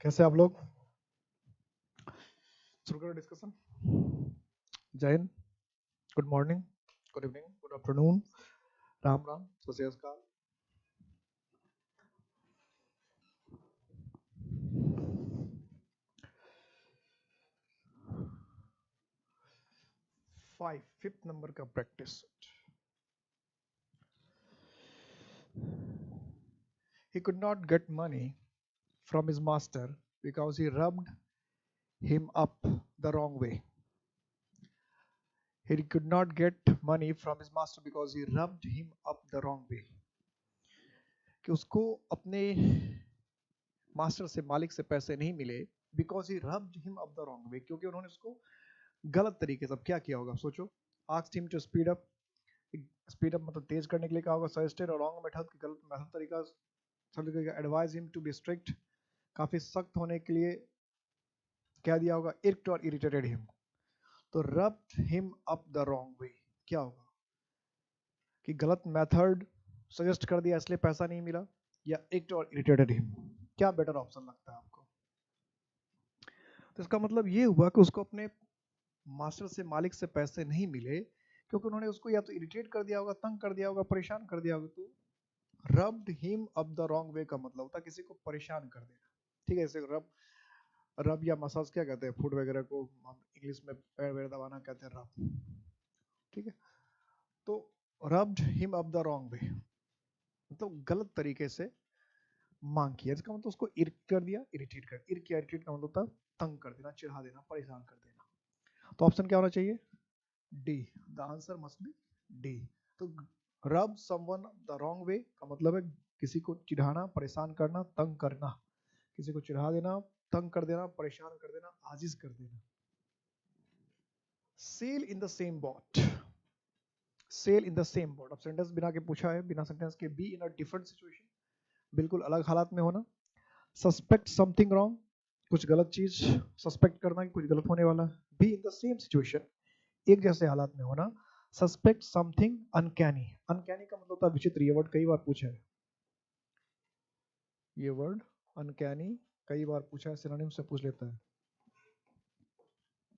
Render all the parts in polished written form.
कैसे आप लोग? शुरू करो डिस्कशन। जय Hind, good morning, good evening, good afternoon, Ram Ram, सत श्री अकाल। फिफ्थ नंबर का practice. He could not get money from his master because he rubbed him up the wrong way. He could not get money from his master because he rubbed him up the wrong way. कि उसको अपने master से, मालिक से पैसे नहीं मिले because he rubbed him up the wrong way, क्योंकि उन्होंने उसको गलत तरीके से, अब क्या किया होगा सोचो। Asked him to speed up, speed up मतलब तेज करने के लिए कहा होगा। सजेस्टेड और रॉन्ग मेथड, गलत मेथड तरीका। Advise him to be strict, काफी सख्त होने के लिए क्या दिया होगा। इर्क्ड और इरिटेटेड हिम। तो rubbed him up the wrong way क्या होगा कि गलत मेथड सजेस्ट कर दिया इसलिए पैसा नहीं मिला, या इर्क्ड और इरिटेटेड हिम। क्या बेटर ऑप्शन लगता है आपको? तो इसका मतलब ये हुआ कि उसको अपने मास्टर से, मालिक से पैसे नहीं मिले क्योंकि उन्होंने उसको या तो इरिटेट कर दिया होगा, तंग कर दिया होगा, परेशान कर दिया होगा। तो rubbed him up the wrong way का मतलब होता है किसी को परेशान कर देना। ठीक है, जैसे रब या मसाज क्या कहते हैं, फूड वगैरह को हम इंग्लिश में पैर वगैरह दबाना कहते हैं रब। ठीक है, तो rubbed him up the wrong way मतलब गलत तरीके से मांग किया। इसका मतलब उसको इर्क कर दिया, इरिटेट कर। इर्क या इरिटेट का मतलब होता है तंग कर देना, चिढ़ा देना, परेशान कर देना। तो ऑप्शन क्या होना चाहिए? D. The answer must be D. तो रब समवन द रॉन्ग वे का मतलब है किसी को चिढ़ाना, परेशान करना, तंग करना। किसी को चिढ़ा देना, तंग कर देना, परेशान कर देना, आजिज कर देना। Sail in the same boat, sail in the same boat. अब सेंटेंस बिना के पूछा है, बिना सेंटेंस के। Be in a different situation, बिल्कुल अलग हालात में होना। सस्पेक्ट समथिंग रॉन्ग, कुछ गलत चीज सस्पेक्ट करना कि कुछ गलत होने वाला। Be in the same situation, एक जैसे हालात में होना। सस्पेक्ट समथिंग अनकैनी, अनकैनी का मतलब होता है विचित्र। ये वर्ड कई बार पूछा है, ये वर्ड अनकैनी कई बार पूछा है, सिनोनिम से पूछ लेता है।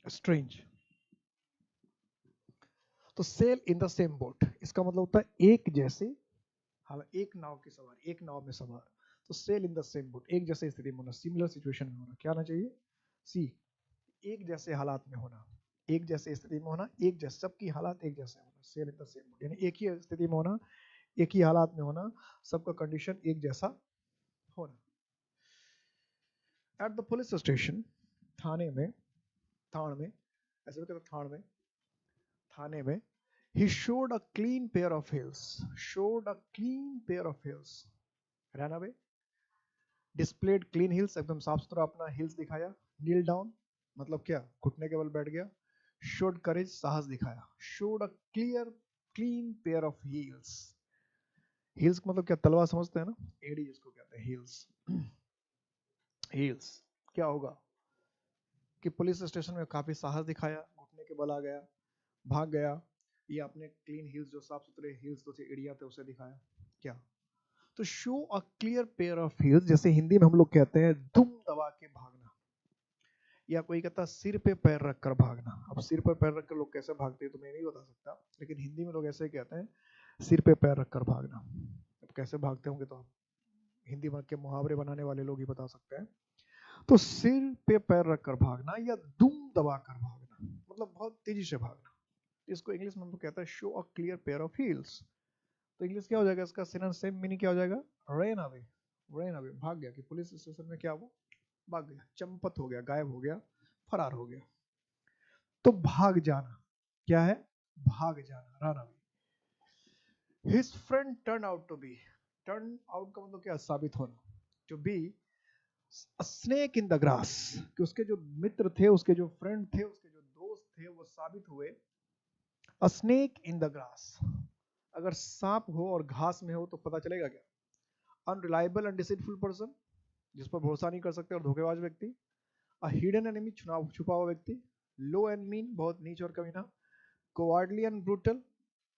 स्ट्रेंज। तो sail in the same boat, इसका मतलब होता है एक जैसे, एक नाव की सवार, एक नाव में सवार। तो sail in the same boat, एक जैसे स्थिति में होना, सिमिलर सिचुएशन में होना। क्या होना चाहिए? सी। एक जैसे हालात में होना, एक जैसे स्थिति में होना, एक जैसे, सबकी हालात एक जैसे होना। Sail in the same boat यानी एक ही स्थिति में होना, एक ही हालात में होना, सबका कंडीशन एक जैसा होना। एट द पुलिस स्टेशन, थाने में, थान में, ऐसे भी कहते थान में, थाने में। He showed a clean pair of heels, showed a clean pair of heels, ran away, displayed clean heels, एकदम साफ सुथरा अपना heels दिखाया। kneel down मतलब क्या, घुटने के बल बैठ गया। showed courage, साहस दिखाया। showed a clean pair of heels, heels का मतलब क्या, तलवार समझते हैं ना, एड़ी जिसको कहते हैं heels। heels क्या होगा कि पुलिस स्टेशन में काफी साहस दिखाया, घुटने के बल आ गया, भाग गया, या अपने क्लीन हील्स, जो साफ सुथरे हील्स तो थे, एड़ियां थे, उसे दिखाया। क्या? तो show a clear pair of heels, जैसे हिंदी में हम लोग कहते हैं दुम दबा के भागना, या कोई कहता है सिर पे पैर रखकर भागना। अब सिर पे पैर रखकर लोग कैसे भागते हैं तो मैं नहीं बता सकता, लेकिन हिंदी में लोग ऐसे कहते हैं सिर पे पैर रखकर भागना। अब कैसे भागते होंगे तो हिंदी के मुहावरे बनाने वाले लोग ही बता सकते हैं। तो सिर पे पैर रखकर भागना या दुम दबा कर भागना मतलब बहुत तेजी से भागना। इसको इंग्लिश में हम लोग कहते हैं show a clear pair of heels. तो इंग्लिश क्या हो जाएगा इसका? सेम मीनिंग क्या हो जाएगा? रन अवे, रन अवे, भाग गया। कि पुलिस स्टेशन में क्या हुआ? भाग गया, चंपत हो गया, गायब हो गया, फरार हो गया। तो भाग जाना क्या है? भाग जाना, run away. His friend turn out to be, turn out का मतलब क्या? साबित होना। To be a snake in the grass, कि उसके जो मित्र थे, उसके जो फ्रेंड थे, उसके जो दोस्त थे, वो साबित हुए अ स्नेक इन द ग्रास। अगर सांप हो और घास में हो तो पता चलेगा क्या? अनरिलायबल एंड डिसीटफुल पर्सन, जिस पर भरोसा नहीं कर सकते और धोखेबाज व्यक्ति। अ हिडन एनिमी, छुपा हुआ व्यक्ति। लो एंड मीन, बहुत नीच और कमीना। कोवार्डली एंड ब्रूटल,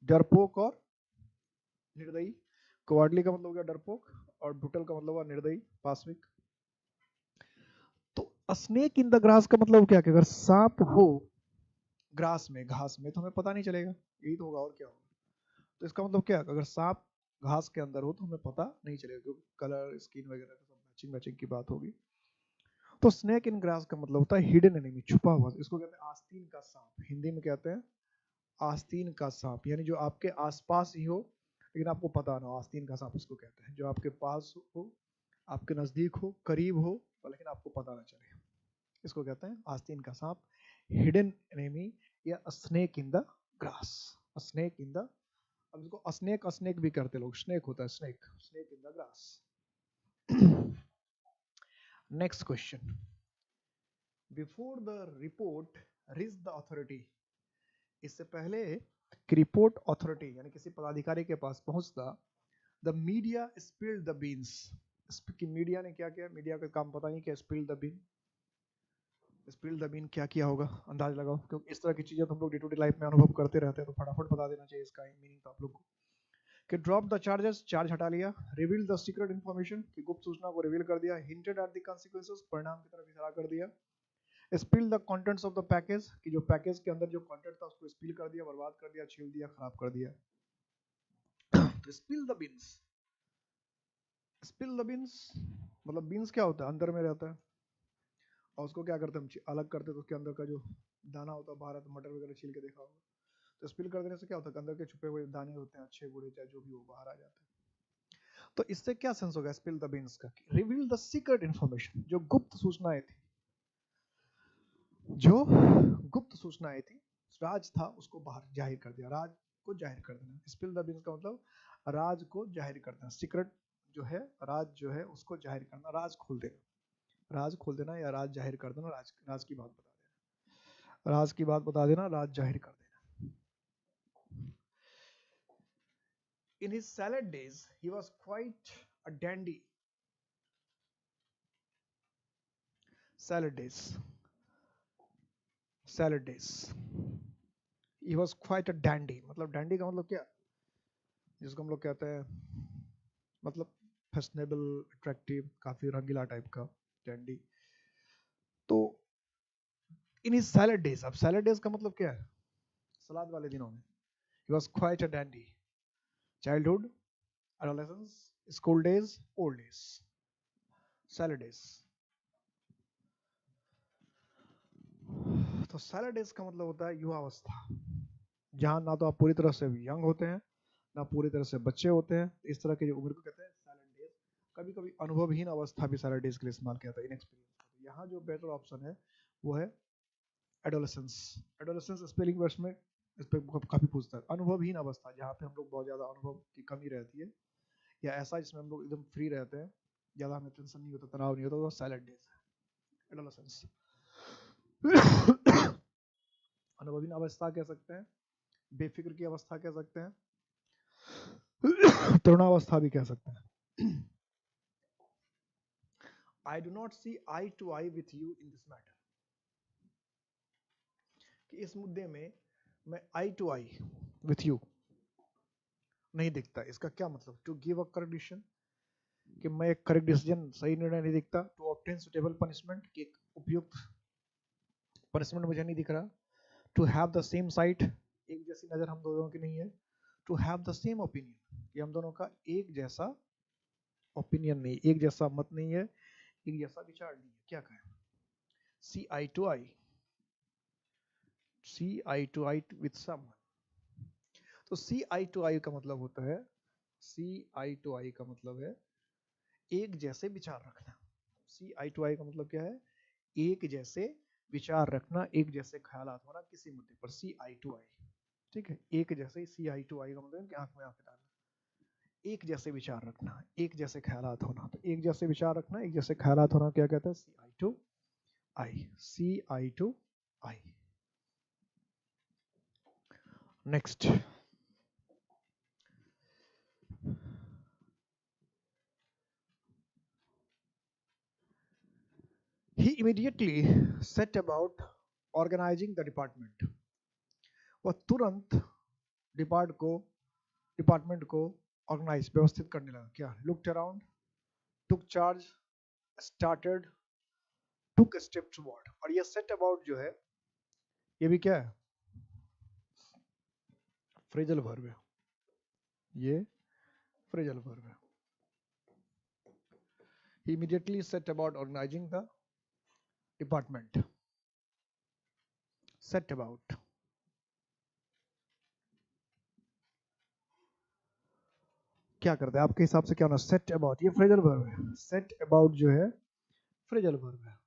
डरपोक और निर्दयी। कोवार्डली का मतलब हो गया डरपोक, और ब्रूटल का मतलब हुआ निर्दयी, पाशविक। स्नेक इन द ग्रास का मतलब क्या है कि अगर सांप हो ग्रास में, घास में, तो हमें पता नहीं चलेगा, यही तो होगा और क्या होगा। तो इसका मतलब क्या है, अगर सांप घास के अंदर हो तो हमें पता नहीं चलेगा, क्योंकि कलर स्किन वगैरह का सब मैचिंग मैचिंग की बात होगी। तो स्नेक इन ग्रास का मतलब होता है हिडन एनिमी, छुपा हुआ। इसको कहते हैं आस्तीन का सांप, हिंदी में कहते हैं आस्तीन का सांप, यानी जो आपके आसपास ही हो लेकिन आपको पता ना हो, आस्तीन का सांप इसको कहते हैं। जो आपके पास हो, आपके नजदीक हो, करीब हो, लेकिन आपको पता ना चले, इसको कहते हैं आस्तीन का सांप, हिडन एनिमी, या snake in the grass. Snake in the, अब इसको स्नेक स्नेक भी करते लोग, स्नेक होता है snake, snake in the grass. Next question, before the report reach the authority, इससे पहले कि रिपोर्ट अथॉरिटी यानी किसी पदाधिकारी के पास पहुंचता, the media spilled the beans, कि मीडिया ने क्या किया, मीडिया का काम पता नहीं क्या, spilled the bean, spilled the bean क्या किया होगा, अंदाज लगाओ, क्योंकि इस तरह की चीजें तो हम लोग डे टू डे लाइफ में अनुभव करते रहते हैं, तो फटाफट बता देना चाहिए इसका मीनिंग तो आप लोग को। कि ड्रॉप द चार्जेस, चार्ज हटा लिया, रिवील द सीक्रेट इन्फॉर्मेशन, की गुप्त सूचना को रिवील कर दिया, हिंटेड एट द कॉन्सिक्वेंसेस, परिणाम की तरफ इशारा कर दिया, spill the contents of the package, कि जो पैकेज के अंदर जो कंटेंट था उसको स्पिल कर दिया, बर्बाद कर दिया, छील दिया, खराब कर दिया। तो spill the beans, spill the beans मतलब बीन्स क्या होता है, अंदर में रहता है, और उसको क्या करते हैं हम, अलग करते हैं, तो उसके अंदर का जो दाना होता है बाहर, तो मटर वगैरह छील के देखा होगा, तो स्पिल कर देने से क्या होता है, अंदर के छुपे हुए दाने होते हैं, अच्छे बुरे चाहे जो भी हो, बाहर आ जाते हैं। तो इससे क्या सेंस होगा स्पिल द बीन्स का, रिवील द सीक्रेट इन्फॉर्मेशन, जो गुप्त सूचनाएं थी, जो गुप्त सूचनाएं थी, राज था, उसको बाहर जाहिर कर दिया, राज को जाहिर कर देना। स्पिल द बीन्स का मतलब राज को जाहिर कर देना, सीक्रेट जो है, राज जो है उसको जाहिर करना, राज खोल देना, राज खोल देना या राज जाहिर कर देना, राज राज की बात बता देना, राज की बात बता देना, राज जाहिर कर देना। In his salad days he was quite a dandy, salad days, salad days, he was quite a dandy, मतलब डैंडी का मतलब क्या, जिसको हम लोग कहते हैं मतलब फैशनेबल, अट्रैक्टिव, काफी रंगीला टाइप का, डैंडी। तो इन हिज सैलेड डेज, अब सैलेड डेज का मतलब क्या है, सलाद वाले दिनों में, he was quite a dandy, childhood, adolescence, school days, old days, salad days. तो सैलेड डेज का मतलब होता है युवावस्था, जहां ना तो आप पूरी तरह से यंग होते हैं, ना पूरी तरह से बच्चे होते हैं, इस तरह की जो उम्र को कहते हैं सैलेड डेज। कभी कभी अनुभवहीन अवस्था भी सैलेड डेज के लिए इस्तेमाल किया जाता है, इनएक्सपीरियंस। तो यहाँ जो बेटर ऑप्शन है वो है एडोलेसेंस। एडोलेसेंस स्पेलिंग वर्ड्स में इस पर काफी पूछता है, अनुभवहीन अवस्था, जहाँ पे हम लोग बहुत ज्यादा अनुभव की कमी रहती है, या ऐसा जिसमें हम लोग एकदम फ्री रहते हैं, ज्यादा हमें टेंशन नहीं होता, तनाव नहीं होता, वो सैलेड डेज है, एडोलेसेंस। अनुभवहीन अवस्था कह सकते हैं, बेफिक्र की अवस्था कह सकते हैं, तरुणावस्था भी कह सकते हैं। I do not see eye to eye with you in this matter, कि इस मुद्दे में मैं eye to eye with you नहीं दिखता। इसका क्या मतलब, to give a correct decision, कि मैं एक करेक्ट डिसीजन, सही निर्णय नहीं दिखता, टू ऑब्टेन सुटेबल पनिशमेंट, कि एक उपयुक्त पनिशमेंट मुझे नहीं दिख रहा, to have the same sight, एक जैसी नजर हम दोनों की नहीं है, to have the same opinion, कि हम दोनों का एक जैसा ओपिनियन नहीं, एक जैसा मत नहीं है, एक जैसा विचार नहीं है, क्या कहें, see eye to eye, see eye to eye with someone. तो सी आई टू आई का मतलब होता है, सी आई टू आई का मतलब है एक जैसे विचार रखना। सी आई टू आई का मतलब क्या है, एक जैसे विचार रखना, एक जैसे ख्यालात होना किसी मुद्दे पर, सी आई टू आई। ठीक है, एक जैसे, सी आई टू आई का मतलब कि आंख में आंख डालना, एक जैसे विचार रखना, एक जैसे ख्यालात होना। तो एक जैसे विचार रखना, एक जैसे ख्यालात होना क्या कहते हैं, see eye to eye, see eye to eye. Next, he immediately set about organizing the department, वह तुरंत डिपार्टमेंट को ऑर्गेनाइज, व्यवस्थित करने लगा। क्या, looked around, took charge, started took a step toward, और ये set about जो है ये भी क्या है, फ्रेजल वर्ब है, ये फ्रेजल वर्ब है. He immediately set about organizing the department. Set about. क्या करते हैं आपके हिसाब से, क्या होना, सेट अबाउट, ये फ्रेजल वर्ब है. सेट अबाउट जो है फ्रेजल वर्ब है.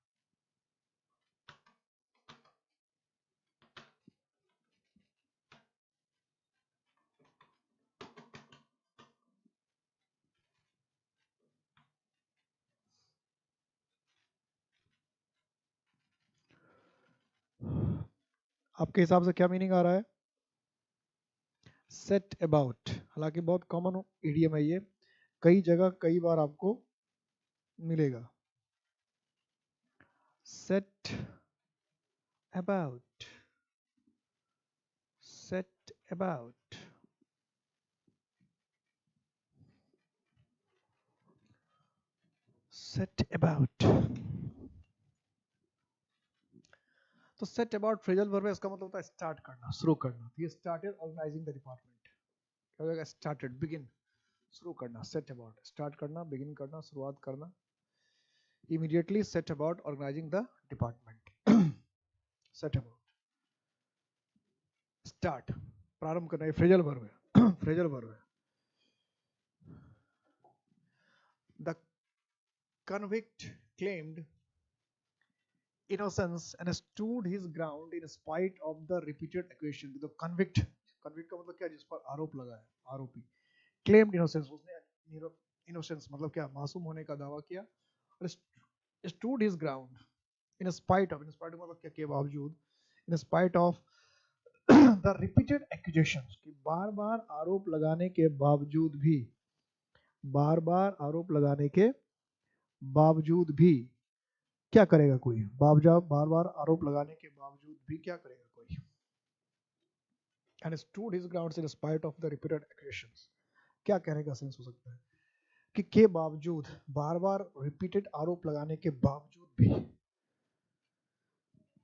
आपके हिसाब से क्या मीनिंग आ रहा है सेट अबाउट? हालांकि बहुत कॉमन इडियम है ये, कई जगह कई बार आपको मिलेगा. Set about, set about. Set about. तो सेट अबाउट फ्रेजल वर्ब है, इसका मतलब होता है स्टार्ट करना, शुरू करना. ये स्टार्टेड ऑर्गेनाइजिंग द डिपार्टमेंट. क्या हो जाएगा, स्टार्टेड, बिगिन, शुरू करना. सेट अबाउट, स्टार्ट करना, बिगिन करना, शुरुआत करना. Immediately set about organising the department. Set about, start, प्रारंभ करना, ये फ्रेजल वर्ब है. फ्रेजल वर्ब है. The convict claimed innocence and stood his ground in spite of the repeated accusation. तो convict, convict का मतलब क्या, जिस पर आरोप लगा है, आरोपी. claimed innocence, उसने innocence मतलब क्या, मासूम होने का दावा किया. और stood his ground in spite of, in spite of मतलब क्या, के बावजूद, in spite of the repeated accusations, कि बार बार आरोप लगाने के बावजूद भी, बार बार आरोप लगाने के बावजूद भी क्या करेगा कोई, बार बार आरोप लगाने के बावजूद भी क्या करेगा कोई. and stood his grounds in spite of the repeated accusations. क्या कहने का सेंस हो सकता है कि के बावजूद, बार बार रिपीटेड आरोप लगाने के बावजूद भी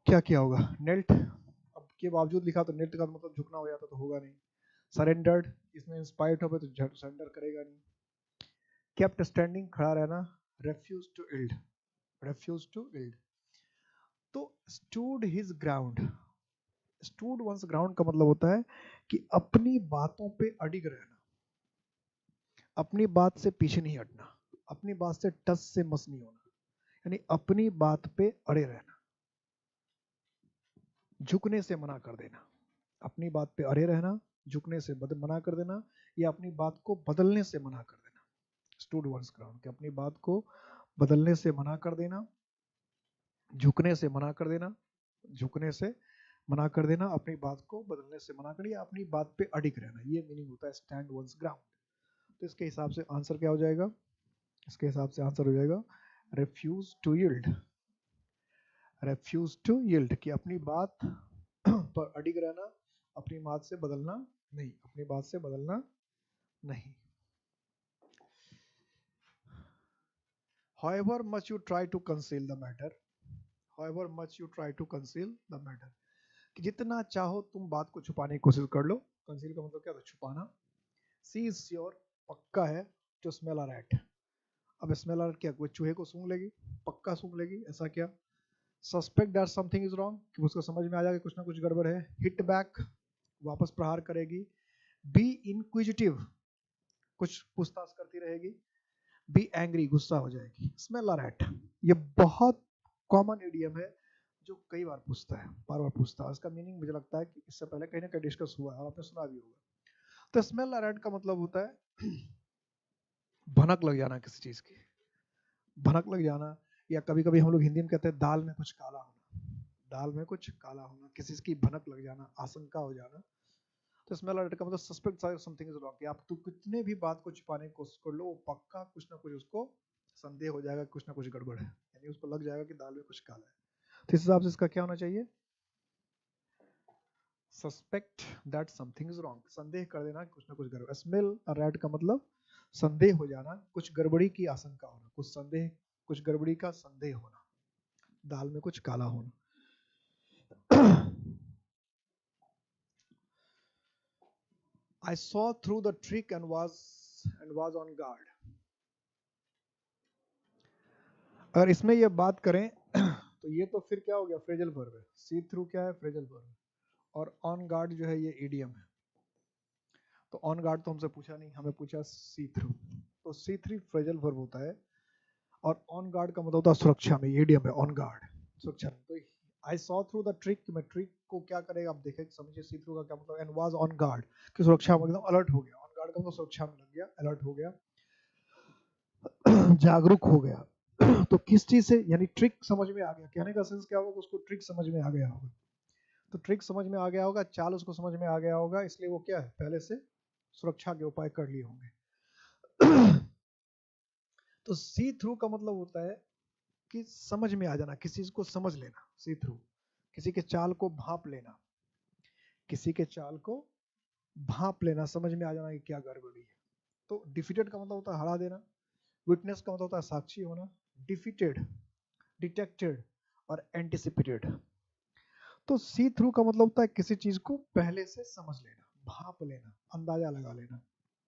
क्या किया होगा, नेल्ट. अब के बावजूद लिखा तो नेल्ट का मतलब झुकना हो जाता तो होगा नहीं. सरेंडर्ड, इसमें इंस्पाइट हो तो सरेंडर करेगा नहीं. केप्ट स्टैंडिंग, खड़ा रहना. Refuse to yield, refuse to yield. तो stood his ground, stood one's ground का मतलब होता है कि अपनी बातों पे अडिग रहना, अपनी बात से पीछे नहीं हटना, अपनी बात से टस से मस नहीं होना, यानी अपनी बात पे अड़े रहना, झुकने से मना कर देना. अपनी बात पे अड़े रहना, झुकने से मना कर देना, या अपनी बात को बदलने से मना कर देना. स्टूड वंस ग्राउंड, कि अपनी बात को बदलने से मना कर देना, झुकने से मना कर देना, झुकने से मना कर देना, अपनी बात को बदलने से मना कर, या अपनी बात पे अडिग रहना, ये मीनिंग होता है स्टैंड वंस ग्राउंड. तो इसके हिसाब से आंसर क्या हो जाएगा, इसके हिसाब से आंसर हो जाएगा refuse to yield. Refuse to yield, कि अपनी बात पर अडिग रहना, अपनी बात से बदलना नहीं, अपनी बात से बदलना नहीं. However much you try to conceal the matter, however much you try to conceal the matter, कि जितना चाहो तुम बात को छुपाने की कोशिश कर लो. कंसील का मतलब क्या था, छुपाना. सी इज श्योर, पक्का है, टू स्मेल अ रैट. अब स्मेल अ रैट क्या, कोई चूहे को सूंघ लेगी, पक्का सूंघ लेगी, ऐसा क्या. Suspect that something is wrong, कि उसको समझ में आ जाएगा कुछ ना कुछ गड़बड़ है. हिट बैक, वापस प्रहार करेगी. बी इनक्विजिटिव, कुछ पूछताछ करती रहेगी. बी एंग्री, गुस्सा हो जाएगी. स्मेल अ रैट, ये बहुत कॉमन इडियम है जो कई बार पूछता है, बार बार पूछता है. इसका मीनिंग मुझे लगता है कि इससे पहले कहीं ना कहीं डिस्कस हुआ है और आपने सुना भी होगा. तो स्मेल अ रैट का मतलब होता है भनक लग जाना किसी चीज की, भनक लग जाना. या कभी कभी हम लोग हिंदी में कहते हैं दाल में कुछ काला होना, दाल में कुछ काला होना, किसी की भनक लग जाना, आशंका हो जाना. तो स्मेल अ रैट का मतलब सस्पेक्ट समथिंग इज रॉन्ग, कि आप तो कितने भी बात को छुपाने की कोशिश कर लो, वो पक्का कुछ ना कुछ उसको संदेह हो जाएगा, कुछ ना कुछ गड़बड़ है, यानी उसको लग जाएगा कि दाल में कुछ काला है. तो इस हिसाब से इसका क्या होना चाहिए, suspect that something is wrong, संदेह कर देना कुछ ना कुछ गड़बड़. स्मेल अ रैट का मतलब संदेह हो जाना, कुछ गड़बड़ी की आशंका होना, कुछ संदेह, कुछ गड़बड़ी का संदेह होना. दाल में कुछ काला होना। I saw through the trick and was on guard. अगर इसमें ये बात करें तो ये तो फिर क्या हो गया, फ्रेजल वर्ब है। सी थ्रू क्या है, फ्रेजल वर्ब। और ऑन गार्ड जो है ये ईडियम है। तो ऑन गार्ड तो हमसे पूछा नहीं, हमें पूछा सी थ्रू। तो सी थ्री फ्रेजल वर्ब होता है और ऑन गार्ड का मतलब होता है सुरक्षा में, ईडियम है ऑन गार्ड, सुरक्षा में। तो I saw through the trick, मैं ट्रिक को क्या करेगा आप देखें समझिए। सी थ्रू का क्या मतलब, एंड वाज ऑन गार्ड कि सुरक्षा में एकदम अलर्ट हो गया। ऑन गार्ड का मतलब सुरक्षा में लग गया, अलर्ट हो गया, जागरूक हो गया। तो किस चीज से, यानी ट्रिक समझ में आ गया। कहने का सेंस क्या होगा, उसको ट्रिक समझ में आ गया होगा। तो ट्रिक समझ में आ गया होगा, चाल उसको समझ में आ गया होगा, इसलिए वो क्या है, पहले से सुरक्षा के उपाय कर लिए होंगे। तो सी थ्रू का मतलब होता है कि समझ में आ जाना, किसी चीज को समझ लेना। सी थ्रू किसी के चाल को भांप लेना, किसी के चाल को भांप लेना, समझ में आ जाना कि क्या गड़बड़ी है। तो डिफीटेड का मतलब होता है हरा देना। विटनेस का मतलब होता है साक्षी होना। डिफीटेड, डिटेक्टेड और एंटिसिपेटेड। तो सी थ्रू का मतलब होता है किसी चीज को पहले से समझ लेना, भांप लेना, अंदाजा लगा लेना।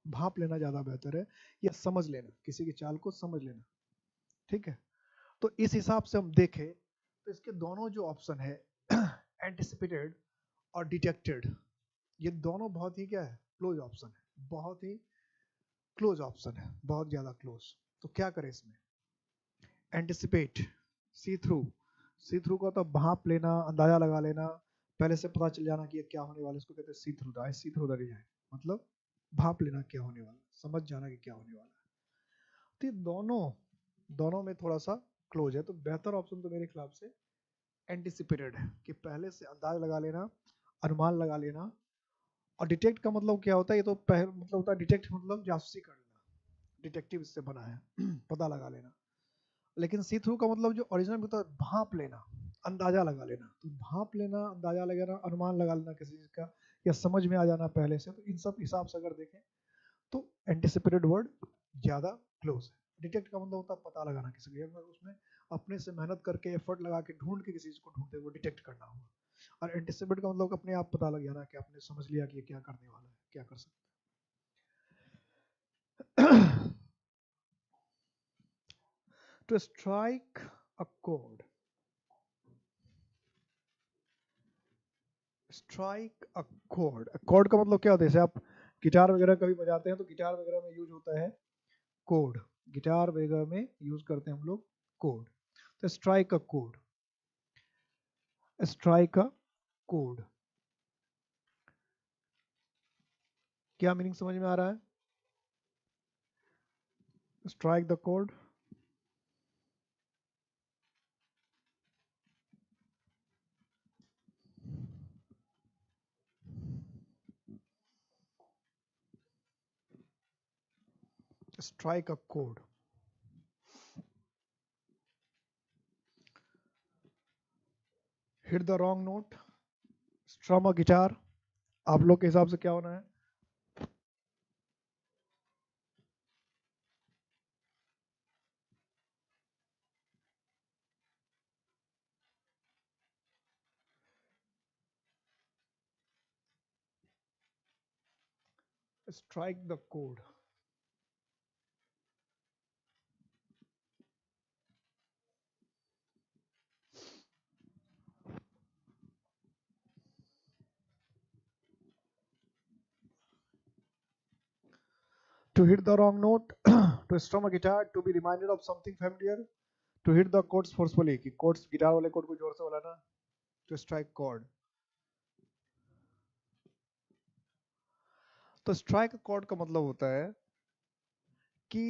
भांप लेना ज्यादा बेहतर है, या समझ लेना, किसी की चाल को समझ लेना। ठीक है। तो इस हिसाब से हम देखें तो इसके दोनों जो ऑप्शन है, एंटिसिपेटेड और डिटेक्टेड, ये दोनों बहुत ही क्या है, क्लोज ऑप्शन है। बहुत ही क्लोज ऑप्शन है, बहुत ज्यादा क्लोज। तो क्या करें इसमें, एंटिसिपेट, सी थ्रू। सी थ्रू का तो भांप लेना, अंदाजा लगा लेना, पहले से पता चल जाना कि ये क्या होने वाला है, इसको कहते हैं see through the, see through the design. मतलब भांप लेना क्या होने वाला, समझ जाना कि क्या होने वाला है। तो ये दोनों दोनों में थोड़ा सा क्लोज है। तो बेहतर ऑप्शन तो मेरे खिलाफ से एंटिसिपेटेड है, कि पहले से अंदाज लगा लेना, अनुमान लगा लेना। और डिटेक्ट का मतलब क्या होता है, ये तो पहले मतलब होता है, डिटेक्ट मतलब जासूसी कर लेना, डिटेक्टिव इससे बना है, पता लगा लेना। लेकिन सी थ्रू का मतलब जो ओरिजिनल होता है, भांप लेना, अंदाजा लगा लेना। तो भांप लेना, अंदाजा लगाना, अनुमान लगा लेना किसी चीज का, या समझ में आ जाना पहले से। तो इन सब हिसाब से अगर देखें तो एंटिसिपेटेड वर्ड ज्यादा क्लोज है। डिटेक्ट का मतलब होता है पता लगाना किसी को, अगर उसमें अपने से मेहनत करके एफर्ट लगा के ढूंढ के किसी चीज को ढूंढते, वो डिटेक्ट करना होगा। और एंटिसिपेट का मतलब अपने आप पता लग जाना कि आपने समझ लिया कि ये क्या करने वाला है, क्या कर सकता है। To strike a chord, strike a chord. Chord का मतलब क्या होता है, जैसे आप गिटार वगैरह कभी बजाते हैं तो गिटार वगैरह में यूज होता है कोड। गिटार वगैरह में यूज करते हैं हम लोग कोड। तो strike a code, strike a code, क्या मीनिंग समझ में आ रहा है, strike the code. Strike a code, hit the wrong note, स्ट्रम a guitar. आप लोग के हिसाब से क्या होना है, strike the code. To hit the wrong note, to strum a guitar, to be reminded of something familiar, to hit the chords forcefully, कि chords guitar वाले chord को जोर से बोलाना, to strike chord। तो स्ट्राइक chord का मतलब होता है कि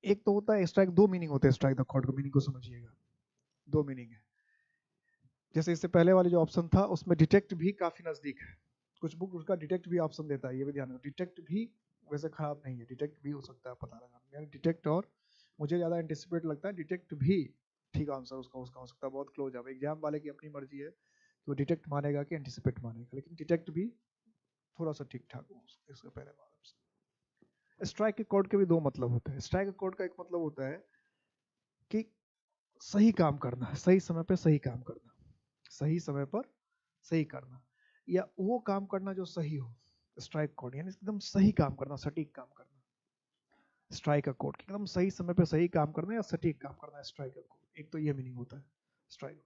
एक तो होता है स्ट्राइक, दो मीनिंग होते हैं स्ट्राइक द chord का, मीनिंग को समझिएगा, दो मीनिंग है। जैसे इससे पहले वाले जो ऑप्शन था उसमें डिटेक्ट भी काफी नजदीक है, कुछ बुक उसका डिटेक्ट भी ऑप्शन देता है, ये भी ध्यान रखो। डिटेक्ट भी वैसे खराब नहीं है, डिटेक्ट भी हो सकता है पता लगाना, यानी डिटेक्ट और मुझे ज्यादा एंटिसिपेट लगता है डिटेक्ट भी ठीक आंसर उसका उसका हो सकता है, बहुत क्लोज है। एग्जाम वाले की अपनी मर्जी है कि वो डिटेक्ट मानेगा कि एंटिसिपेट मानेगा, लेकिन डिटेक्ट भी थोड़ा सा ठीक ठाक हो इसके पहले वाले से। स्ट्राइक के कोड के भी दो मतलब होते हैं। स्ट्राइक कोड का एक मतलब होता है कि सही काम करना, सही समय पे सही काम करना, सही समय पर सही करना, या वो काम करना जो सही हो, स्ट्राइक कोड यानी एकदम सही काम करना, सटीक काम करना। स्ट्राइक का कोड एकदम सही समय पे सही काम करना या सटीक काम करना, स्ट्राइक का कोड, एक तो ये मीनिंग होता है स्ट्राइक।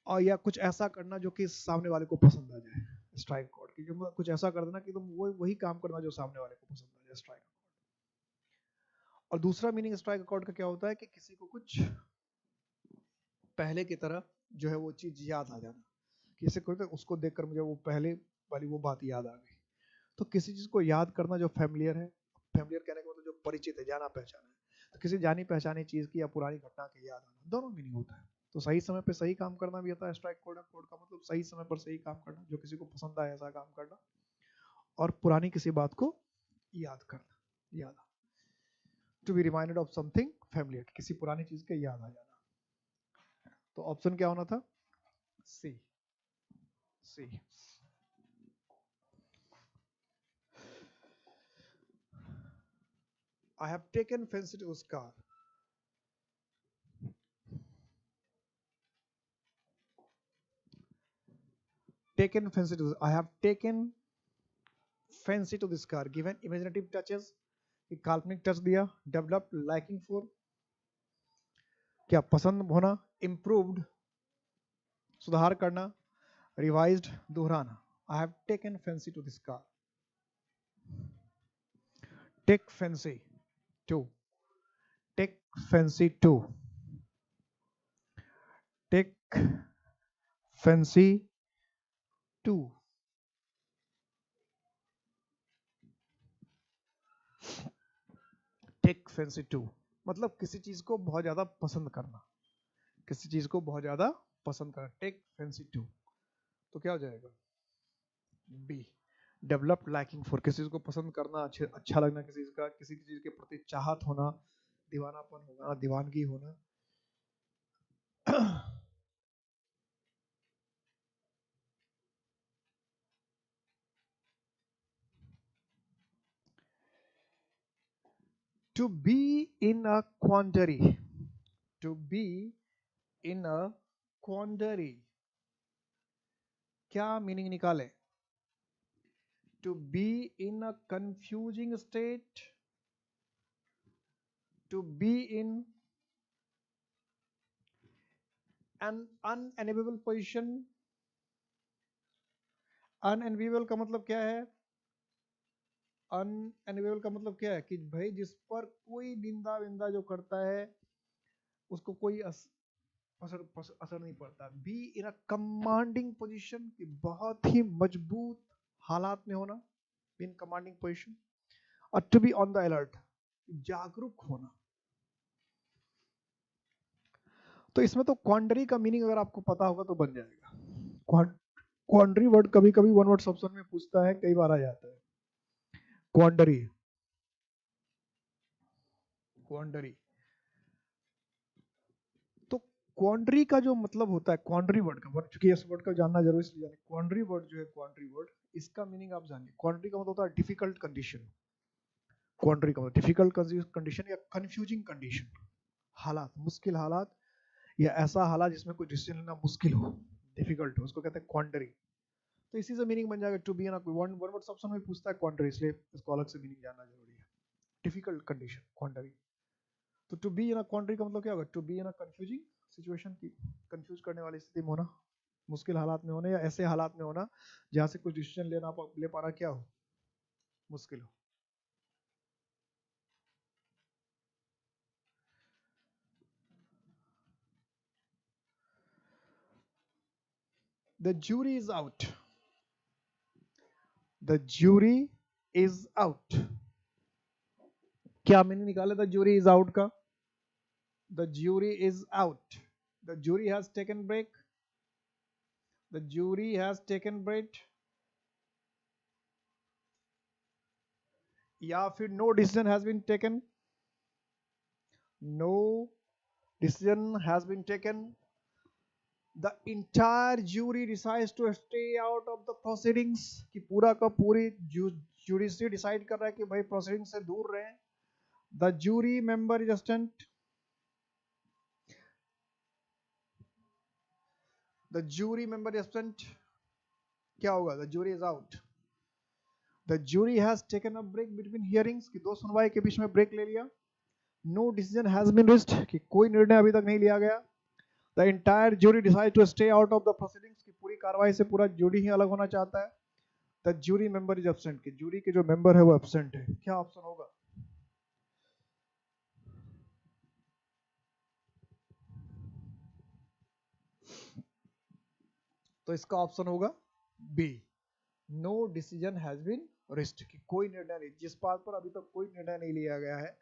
और या कुछ ऐसा करना जो कि सामने वाले को पसंद आ जाए, स्ट्राइक कोड की जो कुछ ऐसा कर देना कि तुम वो वही काम करना जो सामने वाले को पसंद आ जाए, स्ट्राइक। और दूसरा मीनिंग स्ट्राइक अकॉर्ड का क्या होता है कि किसी को कुछ पहले की तरह जो है वो चीज याद आ जाना, किसी को उसको देखकर मुझे वो पहले वाली वो बात याद आ गई। तो किसी चीज को याद करना जो फैमिलियर है, फैमिलियर कहने का मतलब जो परिचित है, जाना पहचाना है, तो किसी जानी पहचानी चीज की या पुरानी घटना के याद आना, दोनों मीनिंग होता है। तो सही समय पे सही काम करना भी होता है स्ट्राइक कोड। कोड का मतलब सही समय पर सही काम करना, जो किसी को पसंद आए ऐसा काम करना, और पुरानी किसी बात को याद करना, याद to be reminded of something familiar, किसी पुरानी चीज के याद आ जाना। तो ऑप्शन क्या होना था? सी, सी। I have taken fancy to this car. Taken fancy to this. I have taken fancy to this car. Given imaginative touches, एक काल्पनिक टच दिया, डेवलप्ड लाइकिंग फॉर, क्या पसंद होना, इम्प्रूव्ड सुधार करना, रिवाइज्ड दोहराना। I have taken fancy to this car. Take fancy to, take fancy to, take fancy to. Take fancy to मतलब किसी चीज को बहुत ज्यादा पसंद करना, किसी चीज को बहुत ज्यादा पसंद करना, टेक फैंसी टू। तो क्या हो जाएगा? बी, डेवलप्ड लाइकिंग फॉर, किसी को पसंद करना, अच्छा लगना किसी का, किसी चीज के प्रति चाहत होना, दीवानापन होना, दीवानगी होना। To be in a quandary, to be in a quandary, क्या मीनिंग निकाले? To be in a confusing state, to be in an unenviable position। अनएनविएबल का मतलब क्या है? अनएनविएबल का मतलब क्या है कि भाई जिस पर कोई निंदा विंदा जो करता है उसको कोई असर नहीं पड़ता। Be in a commanding position, की बहुत ही मजबूत हालात में होना, इन कमांडिंग पोजीशन। और to be on the alert, जागरूक होना। तो इसमें तो क्वांडरी का मीनिंग अगर आपको पता होगा तो बन जाएगा। क्वांडरी वर्ड कभी कभी वन वर्ड ऑप्शन में पूछता है, कई बार आ जाता है क्वांडरी, क्वांडरी। तो क्वांडरी का जो मतलब होता है, क्वांडरी वर्ड का, चूंकि इस वर्ड का जानना जरूरी इसलिए जाने, क्वांडरी वर्ड जो है, क्वांडरी वर्ड, इसका मीनिंग आप जानिए। क्वांडरी का मतलब होता है डिफिकल्ट कंडीशन। क्वांडरी का मतलब डिफिकल्ट कंडीशन या कंफ्यूजिंग कंडीशन, हालात, मुश्किल हालात, या ऐसा हालात जिसमें कोई डिसीजन लेना मुश्किल हो, डिफिकल्ट हो, उसको कहते हैं क्वांडरी। तो इसी से मीनिंग बन जाएगा टू बी, ना वन वन वर्ड ऑप्शन में पूछता है क्वांडरी, इसलिए इसको अलग से मीनिंग जानना जरूरी है। Difficult condition, quandary. तो टू बी इन अ क्वांडरी का मतलब क्या होगा? To be in a confusing situation, की कंफ्यूज करने वाली स्थिति में होना, मुश्किल हालात में होना, या ऐसे हालात में होना जहां से कुछ डिसीजन ले पाना क्या हो, मुश्किल हो। The jury is out. The jury is out. क्या मीनिंग निकाले द jury is out का? The jury is out. The jury has taken break. The jury has taken break. या फिर no decision has been taken. No decision has been taken. The entire jury decides to stay out of the proceedings, कि पूरा का पूरी judiciary decide कर रहा है कि भाई प्रोसीडिंग से दूर रहें। The jury member is absent. The jury member absent, क्या होगा? The jury is out. The jury has taken a break between hearings, कि दो सुनवाई के बीच में ब्रेक ले लिया। No decision has been reached, कि कोई निर्णय अभी तक नहीं लिया गया। The entire jury decide to stay out of the proceedings, की पूरी कार्रवाई से पूरा जूरी ही अलग होना चाहता है। The jury member is absent, कि जूरी के जो मेंबर है वो एब्सेंट है। क्या ऑप्शन होगा? तो इसका ऑप्शन होगा B, no decision has been reached, कि कोई निर्णय नहीं, जिस बात पर अभी तक कोई निर्णय नहीं लिया गया है,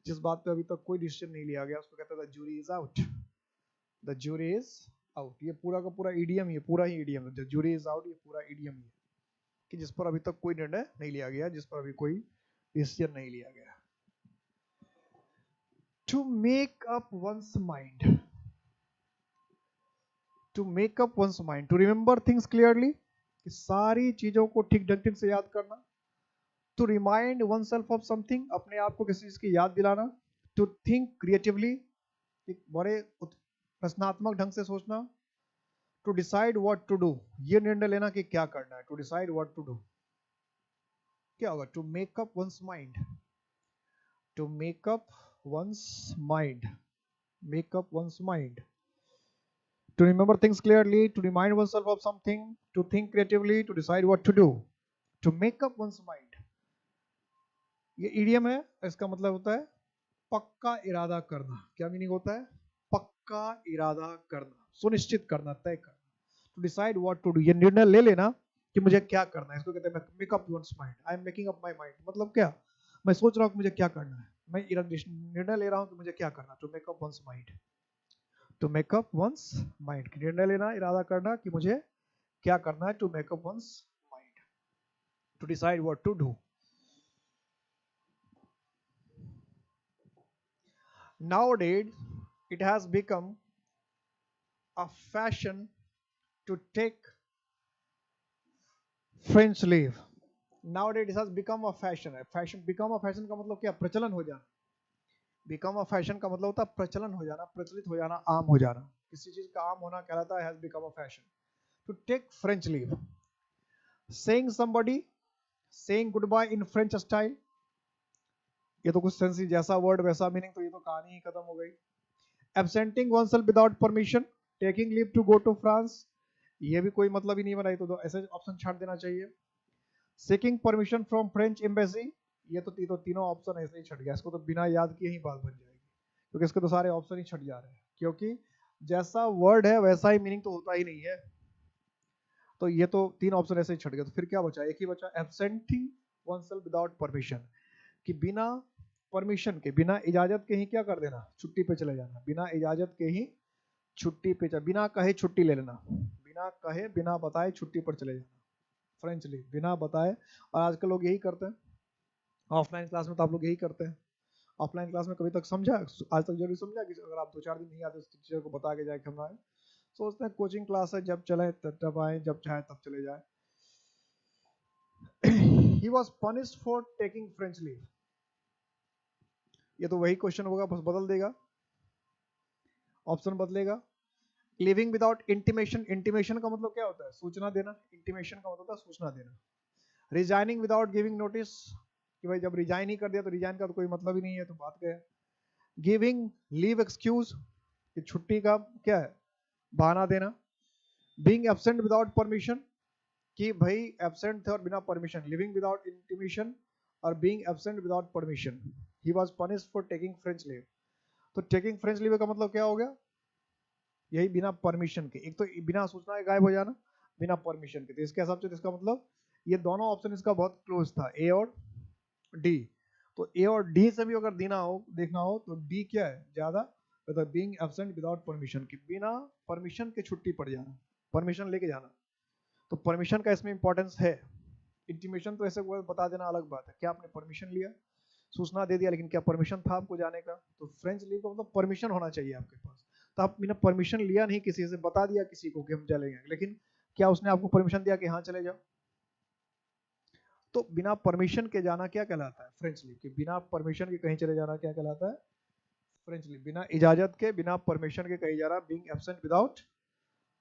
जिस बात पे अभी तक कोई डिसीजन नहीं लिया गया, उसको कहते हैं the jury is out. The jury is out, ये पूरा का पूरा ईडीएम, ये पूरा ही ईडीएम है। द जूरी इज आउट, ये पूरा ईडीएम है कि जिस पर अभी तक कोई निर्णय नहीं लिया गया, जिस पर अभी कोई डिसीजन नहीं लिया गया। To make up one's mind, to make up one's mind, to remember things clearly, कि सारी चीजों को ठीक ढंग से याद करना। To remind oneself of something, अपने आप को किसी चीज की याद दिलाना। टू थिंक क्रिएटिवली, एक बड़े रचनात्मक ढंग से सोचना। To decide what to do, ये निर्णय लेना कि क्या करना है। To decide what to do, क्या होगा? To make up one's mind, to make up one's mind, make up one's mind. To remember things clearly, to remind oneself of something, to think creatively, to decide what to do, to make up one's mind. ये idiom है, इसका मतलब होता है पक्का इरादा करना। क्या मीनिंग होता है? पक्का इरादा करना, सुनिश्चित करना, तय करना। To decide what to do, ये निर्णय ले लेना कि मुझे क्या करना है, इसको कहते हैं make up one's mind. I am making up my mind, मतलब क्या? मैं सोच रहा हूँ कि मुझे क्या करना है, मैं निर्णय ले रहा हूँ कि मुझे क्या करना। To make up one's mind, to make up one's mind, निर्णय लेना, इरादा करना कि मुझे क्या करना है। To make up one's mind, to decide what to do. Nowadays it has become a fashion to take French leave. Nowadays it has become a fashion, है फैशन। become a fashion का मतलब क्या? प्रचलन हो जाना। become a fashion का मतलब होता है प्रचलन हो जाना, प्रचलित हो जाना, आम हो जाना। किसी चीज का आम होना कहलाता है has become a fashion. To take French leave, saying somebody, saying goodbye in French style, ये तो कुछ सेंस ही, जैसा वर्ड वैसा मीनिंग, तो ये तो कहानी ही खत्म हो गई। Absenting oneself without permission, taking leave to go to France, ये भी कोई मतलब ही नहीं बना, तो ऐसे ऑप्शन छाट देना चाहिए। Seeking permission from French embassy, ये तो तीनों ऑप्शन ऐसे ही छट गया, इसको तो बिना याद किए ही बात बन जाएगी, क्योंकि इसके तो सारे ऑप्शन ही छट जा रहे हैं, क्योंकि जैसा वर्ड है वैसा ही मीनिंग तो होता ही नहीं है। तो ये तो तीन ऑप्शन ऐसे ही छट गए, तो फिर क्या बचा? एक ही बचा, एब्सेंटिंग oneself विदाउट परमिशन, कि बिना परमिशन के, बिना इजाजत के ही क्या कर देना? छुट्टी पे चले जाना। बिना इजाजत के ही छुट्टी पे बिना कहे छुट्टी ले लेना, बिना कहे बिना बताए छुट्टी पर चले जाना। फ्रेंच लीव, बिना बताए। और आजकल लोग यही करते हैं, ऑफलाइन क्लास में तो आप लोग यही करते हैं। ऑफलाइन क्लास में कभी तक समझा, आज तक जरूर समझा कि अगर आप 2-4 दिन नहीं आते तो टीचर को बता के जाए कि हम आए। सोचते हैं कोचिंग क्लास है, जब चले तब आए, जब चाहे तब चले जाए। He was punished for taking French leave, ये तो वही क्वेश्चन होगा, बस बदल देगा, ऑप्शन बदलेगा। लिविंग विदाउट इंटीमेशन, इंटीमेशन का मतलब क्या होता है? सूचना देना। इंटीमेशन का मतलब होता है सूचना देना। रिजाइनिंग विदाउट गिविंग नोटिस, कि भाई जब रिजाइन ही कर दिया तो रिजाइन का तो कोई मतलब ही नहीं है, तो बात क्या है। गिविंग लीव एक्सक्यूज, कि छुट्टी का क्या है? बहाना देना। बीइंग एब्सेंट विदाउट परमिशन, कि भाई एब्सेंट थे और बिना परमिशन। लिविंग विदाउट इंटीमेशन और being absent without permission. He was punished for taking French leave, तो टेकिंग फ्रेंच लीव का मतलब क्या हो गया? यही बिना परमिशन के, एक तो बिना सूचना के गायब हो जाना, बिना परमिशन के। तो इसके हिसाब से इसका मतलब ये दोनों ऑप्शन इसका बहुत क्लोज था, ए और डी। तो ए और डी से भी अगर देखना हो तो डी क्या है ज्यादा? मतलब बीइंग एब्सेंट विदाउट परमिशन, की बिना परमिशन के छुट्टी पड़ जाना, परमिशन लेके जाना। तो परमिशन का इसमें इंपॉर्टेंस है। इंटीमेशन तो ऐसे बता देना अलग बात है, क्या आपने परमिशन लिया, सूचना दे दिया, लेकिन क्या परमिशन था आपको जाने का? तो फ्रेंच लीव का मतलब परमिशन होना चाहिए आपके पास। तो आपने परमिशन लिया नहीं, किसी से बता दिया किसी को कि हम चलेंगे, लेकिन क्या उसने आपको परमिशन दिया कि हाँ चले जाओ? तो बिना परमिशन के जाना क्या कहलाता है? French leave. कि बिना परमिशन के कहीं चले जाना क्या कहलाता है? French leave. बिना इजाजत के, बिना परमिशन के कहीं जाना, being absent without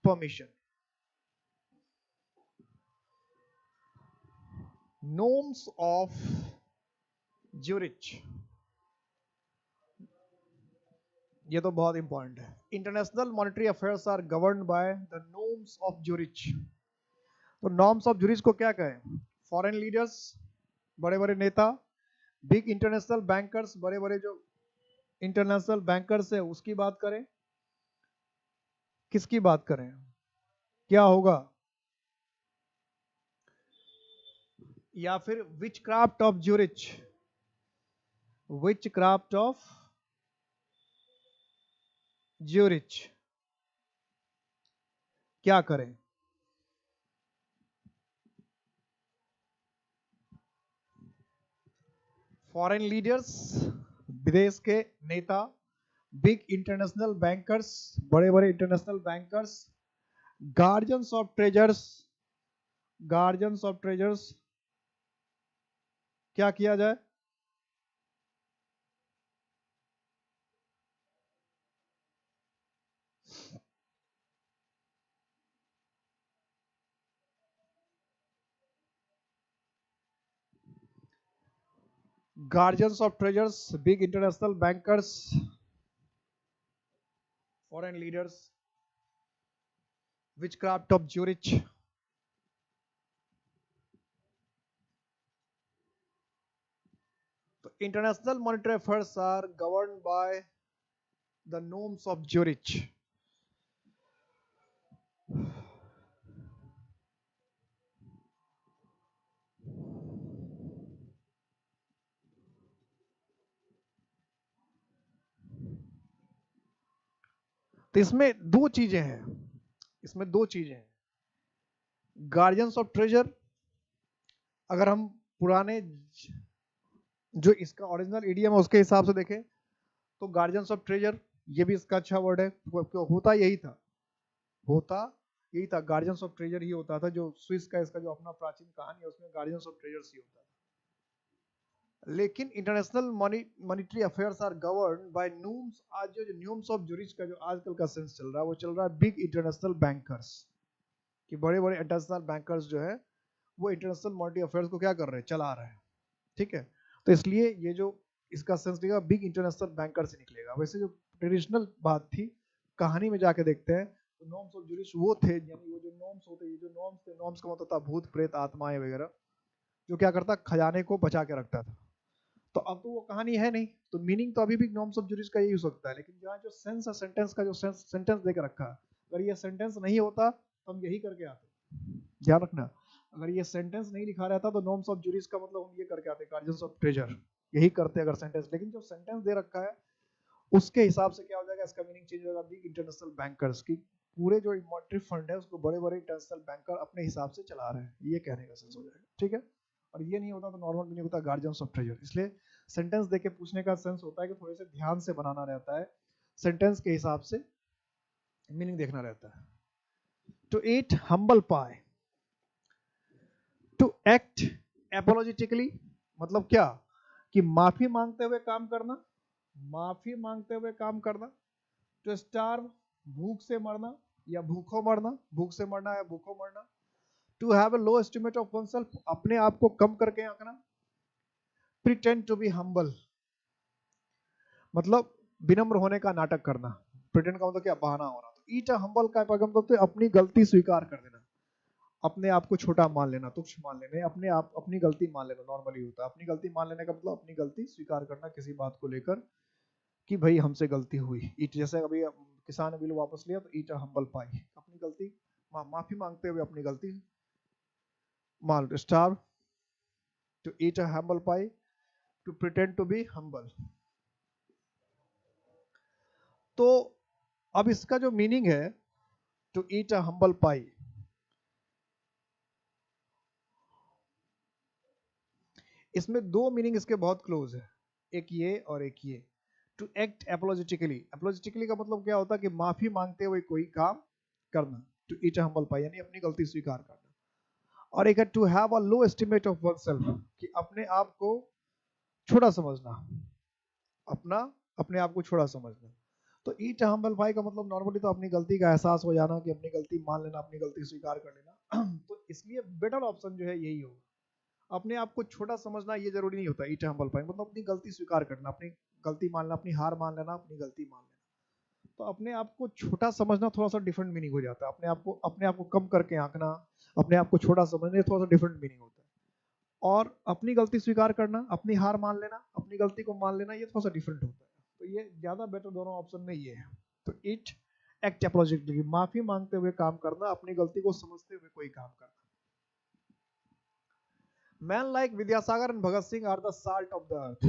permission. Norms of Zurich, ये तो बहुत इंपॉर्टेंट है। International monetary affairs are governed by the norms of Zurich. तो नॉर्म्स ऑफ ज्यूरिच को क्या कहें? फॉरेन लीडर्स, बड़े बड़े नेता, बिग इंटरनेशनल बैंकर्स, बड़े बड़े जो इंटरनेशनल बैंकर्स है उसकी बात करें, किसकी बात करें, क्या होगा? या फिर witchcraft of Zurich, witchcraft of Zurich, क्या करें? फॉरेन लीडर्स, विदेश के नेता, बिग इंटरनेशनल बैंकर्स, बड़े बड़े international bankers, guardians of treasures, guardians of treasures, क्या किया जाए? Guardians of treasures, big international bankers, foreign leaders, witchcraft of Zurich. तो international monetary affairs are govern by the norms of Zurich. तो इसमें दो चीजें हैं, इसमें दो चीजें हैं। गार्जियंस ऑफ ट्रेजर, अगर हम पुराने जो इसका ओरिजिनल ईडीएम है उसके हिसाब से देखें तो गार्जियंस ऑफ ट्रेजर, ये भी इसका अच्छा वर्ड है, होता यही था, होता यही था, गार्जियंस ऑफ ट्रेजर ही होता था। जो स्विस का इसका जो अपना प्राचीन कहानी है उसमें गार्जियंस ऑफ ट्रेजर्स ही होता था। लेकिन international monetary affairs are govern by norms. आज जो नॉर्म्स ऑफ ज्यूरिच का जो आजकल का सेंस चल रहा है वो चल रहा है बिग इंटरनेशनल बैंकर्स, कि बड़े बड़े इंटरनेशनल बैंकर्स जो है वो इंटरनेशनल मॉनेटरी अफेयर्स को क्या कर रहे हैं, चला रहे हैं। ठीक है, तो इसलिए ये जो इसका सेंस निकलेगा बिग इंटरनेशनल बैंकर से निकलेगा। वैसे जो ट्रेडिशनल बात थी, कहानी में जाके देखते हैं तो नॉर्म्स ऑफ ज्यूरिच वो थे, यानी वो जो नॉर्म्स होते हैं, जो नॉर्म्स थे, नॉर्म्स का मतलब था भूत प्रेत आत्माएं वगैरह, जो क्या करता, खजाने को बचा के रखता था। तो अब तो वो कहानी है नहीं, तो मीनिंग तो अभी भी नॉर्म्स ऑफ ज्यूरिच का यही हो सकता है। लेकिन जहाँ जो सेंस है सेंटेंस का, जो सेंटेंस देकर रखा है, अगर ये सेंटेंस नहीं होता तो हम यही करके आते। ध्यान रखना, अगर ये सेंटेंस नहीं लिखा रहता तो नॉर्म्स ऑफ ज्यूरिच का मतलब हम ये करके आते, गार्जियंस ऑफ ट्रेजर, यही करते अगर सेंटेंस। लेकिन जो सेंटेंस दे रखा है उसके हिसाब से क्या हो जाएगा, इसका मीनिंग चेंज हो जाएगा। बिग इंटरनेशनल बैंकर्स की पूरे जो मॉनेटरी फंड है उसको बड़े बड़े इंटरनेशनल बैंकर अपने हिसाब से चला रहे हैं, ये कहने का सेंस हो जाएगा। ठीक है, और ये नहीं होता तो नॉर्मल मीनिंग होता गार्जियंस ऑफ ट्रेजर। इसलिए सेंटेंस देके पूछने का सेंस होता है कि थोड़े से ध्यान से बनाना रहता है, सेंटेंस के हिसाब से मीनिंग देखना रहता है। To eat humble pie, to act apologetically, मतलब क्या, कि माफी मांगते हुए काम करना, माफी मांगते हुए काम करना। टू स्टार्व, भूख से मरना या भूखों मरना, भूख से मरना या भूखों मरना। To have a low estimate of oneself, अपने आप को कम करके आंकना। प्रिटेंड टू बी हम्बल, मतलब विनम्र होने का नाटक करना। प्रिटेंड का मतलब क्या, बहाना होना। तो ईट अ हम्बल का मतलब तो अपनी गलती स्वीकार कर देना, अपने आप को छोटा मान लेना, तुच्छ मान लेना, अपने आप अपनी गलती मान लेना। नॉर्मली होता है अपनी गलती मान लेने का मतलब अपनी गलती स्वीकार करना किसी बात को लेकर, कि भाई हमसे गलती हुई। ईट, जैसे अभी किसान ने बिल वापस लिया तो ईट अ हम्बल पाई, अपनी गलती माफी मांगते हुए अपनी गलती मान। Star, to eat a humble pie, to pretend to be humble. तो अब इसका जो मीनिंग है टू ईट अ हम्बल पाई, इसमें दो मीनिंग इसके बहुत क्लोज है, एक ये और एक ये। टू एक्ट एपोलॉजिटिकली, एपोलॉजिटिकली का मतलब क्या होता है कि माफी मांगते हुए कोई काम करना। टू ईट अ हम्बल पाई यानी अपनी गलती स्वीकार करना। और एक है to have a low estimate of oneself, कि अपने आप को छोटा समझना, अपना अपने आप को छोटा समझना। तो ईट हम्बल पाई का मतलब नॉर्मली तो अपनी गलती का एहसास हो जाना, कि अपनी गलती मान लेना, अपनी गलती स्वीकार कर लेना। तो इसलिए बेटर ऑप्शन जो है यही होगा। अपने आप को छोटा समझना ये जरूरी नहीं होता। ईट हम्बल पाई मतलब अपनी गलती स्वीकार करना, अपनी गलती मान लेना, अपनी हार मान लेना, अपनी गलती मान लेना। तो अपने आप को छोटा समझना थोड़ा सा डिफरेंट मीनिंग हो जाता है। अपने आप को कम करके आंकना, अपने आप को छोटा समझना थोड़ा सा डिफरेंट मीनिंग होता है। और अपनी गलती स्वीकार करना, अपनी हार मान लेना, अपनी गलती को मान लेना, ये थोड़ा सा डिफरेंट होता है। तो ये ज्यादा बेटर दोनों ऑप्शन में ये है। तो इट एक्ट अपोलॉजिटिकली, माफी मांगते हुए काम करना, अपनी गलती को समझते हुए कोई काम करना। Man like Vidyasagar and Bhagat Singh are the salt of the earth.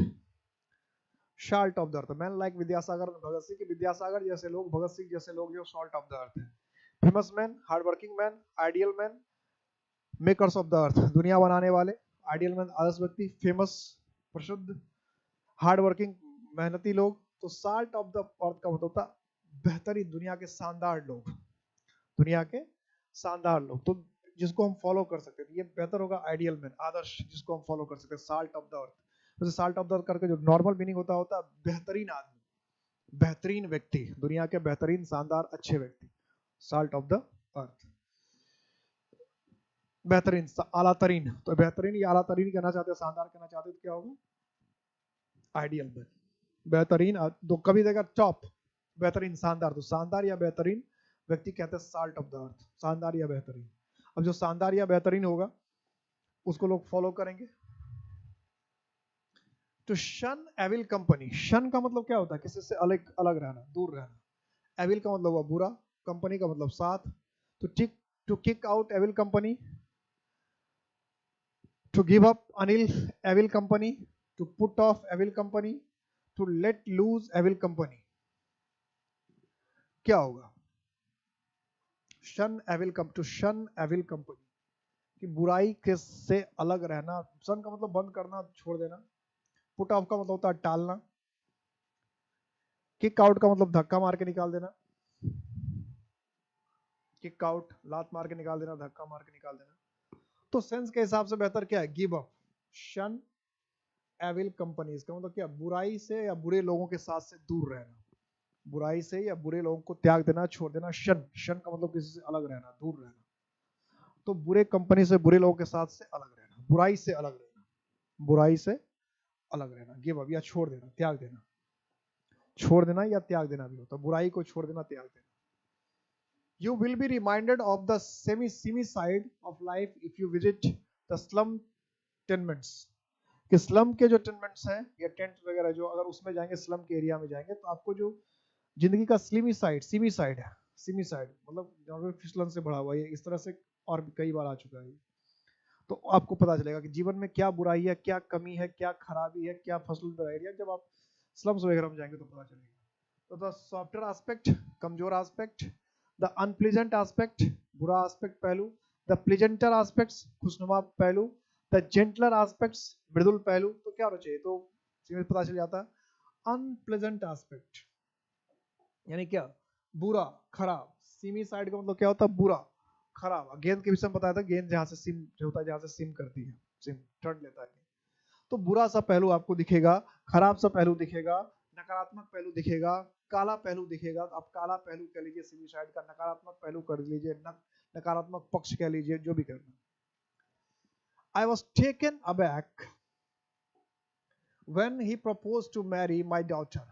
Salt of the earth. Man like Vidyasagar and Bhagat Singh, Vidyasagar जैसे लोग, भगत सिंह जैसे लोग जो सॉल्ट ऑफ द अर्थ है। Famous man, hard working man, ideal man, makers of the अर्थ, दुनिया बनाने वाले। आइडियल मैन आदर्श व्यक्ति, फेमस प्रसिद्ध, हार्ड वर्किंग मेहनती लोग। तो साल्ट ऑफ द अर्थ का मतलब होता बेहतरीन, दुनिया के शानदार लोग, दुनिया के शानदार लोग, तो जिसको हम फॉलो कर सकते हैं। ये बेहतर होगा आइडियल मैन, आदर्श, जिसको हम फॉलो कर सकते हैं। साल्ट ऑफ द अर्थ, जैसे साल्ट ऑफ द अर्थ करके जो नॉर्मल मीनिंग होता है बेहतरीन आदमी, बेहतरीन व्यक्ति, दुनिया के बेहतरीन शानदार अच्छे व्यक्ति, साल्ट ऑफ द अर्थ। बेहतरीन, आला तरीन, तो बेहतरीन या आला तरीन कहना चाहते हैं, शानदार कहना चाहते हैं, तो क्या होगा? आइडियल मैन, बेहतरीन। तो कभी देखा टॉप, बेहतरीन, शानदार, तो शानदार या बेहतरीन व्यक्ति कहते हैं साल्ट ऑफ द अर्थ, शानदार या बेहतरीन। अब जो शानदार या बेहतरीन होगा उसको लोग फॉलो करेंगे। तो शन एविल कंपनी, शन का मतलब क्या होता है? किसी से अलग अलग रहना, दूर रहना। एविल का मतलब हुआ बुरा, कंपनी का मतलब साथ। तो to kick out evil company, to give up अनिल evil company, to put off evil company, to let loose evil company. क्या होगा? Shun evil to shun evil company, कि बुराई के से अलग रहना। शन का मतलब बंद करना, छोड़ देना। पुट ऑफ का मतलब होता है टालना। किक आउट का मतलब धक्का मार के निकाल देना। किक आउट, लात मार के निकाल देना, धक्का मार के निकाल देना। तो सेंस के हिसाब से बेहतर क्या है? गिव अप, शन एविल कंपनीज का मतलब क्या? बुराई से या बुरे लोगों के साथ से दूर रहना, बुराई से या बुरे लोगों को त्याग देना, छोड़ देना। शन, शन का मतलब किसी से अलग रहना, दूर रहना। तो बुरे कंपनी से, बुरे लोगों के साथ से अलग रहना, बुराई से अलग रहना, बुराई से अलग रहना। गिव अप या छोड़ देना, त्याग देना। छोड़ देना या त्याग देना भी होता है, बुराई को छोड़ देना, त्याग देना। You will be reminded of the semi side of life if you visit the slum tenements। कि स्लम के जो टेनमेंट्स हैं या टेंट वगैरह, जो अगर उसमें जाएंगे, स्लम के एरिया में जाएंगे, तो आपको जो जिंदगी का स्लिमी साइड, सीमी साइड है, सीमी साइड मतलब जहाँ पे फिसलन से भरा हुआ है, इस तरह से और भी कई बार आ चुका है। तो आपको पता चलेगा कि जीवन में क्या बुराई है, क्या कमी है, क्या खराबी है, क्या फसल एरिया। जब आप स्लम्स वगैरह में जाएंगे तो पता चलेगा। तो द सॉफ्टवेयर एस्पेक्ट, कमजोर एस्पेक्ट, द अनप्लीजेंट एस्पेक्ट, बुरा एस्पेक्ट, पहलू, द प्लीजेंटर एस्पेक्ट्स, खुशनुमा पहलू, द जेंटलर एस्पेक्ट्स, मृदुल पहलू। तो क्या होना चाहिए? तो सीधे पता चल जाता है अनप्लेजेंट एस्पेक्ट यानी क्या? बुरा, खराब। सीमी साइड का मतलब क्या होता है? बुरा, खराब। गेंद के विषय में बताया था, गेंद जहां से सिम जो होता है, जहां से सिम करती है, सिम टर्न लेता है। तो बुरा सा पहलू आपको दिखेगा, खराब सा पहलू दिखेगा, नकारात्मक पहलू दिखेगा, काला पहलू दिखेगा। आप काला पहलू कह लीजिए सीमी साइड का, नकारात्मक पहलू कर लीजिए, नकारात्मक पक्ष कह लीजिए, जो भी करना। I was taken aback when he proposed to marry my daughter।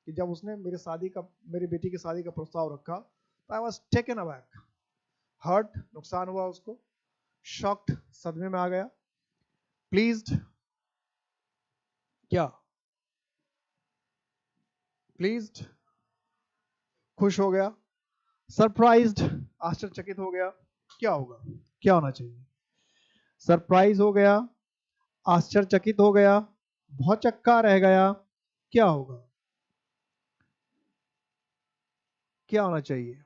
कि जब उसने मेरी बेटी की शादी का प्रस्ताव रखा, तो I was taken aback, hurt, नुकसान हुआ उसको, shocked, सदमे में आ गया, pleased, क्या? pleased, खुश हो गया, सरप्राइज्ड, आश्चर्यचकित हो गया। क्या होगा? क्या होना चाहिए? सरप्राइज हो गया, आश्चर्यचकित हो गया, भौचक्का रह गया। क्या होगा? क्या होना चाहिए?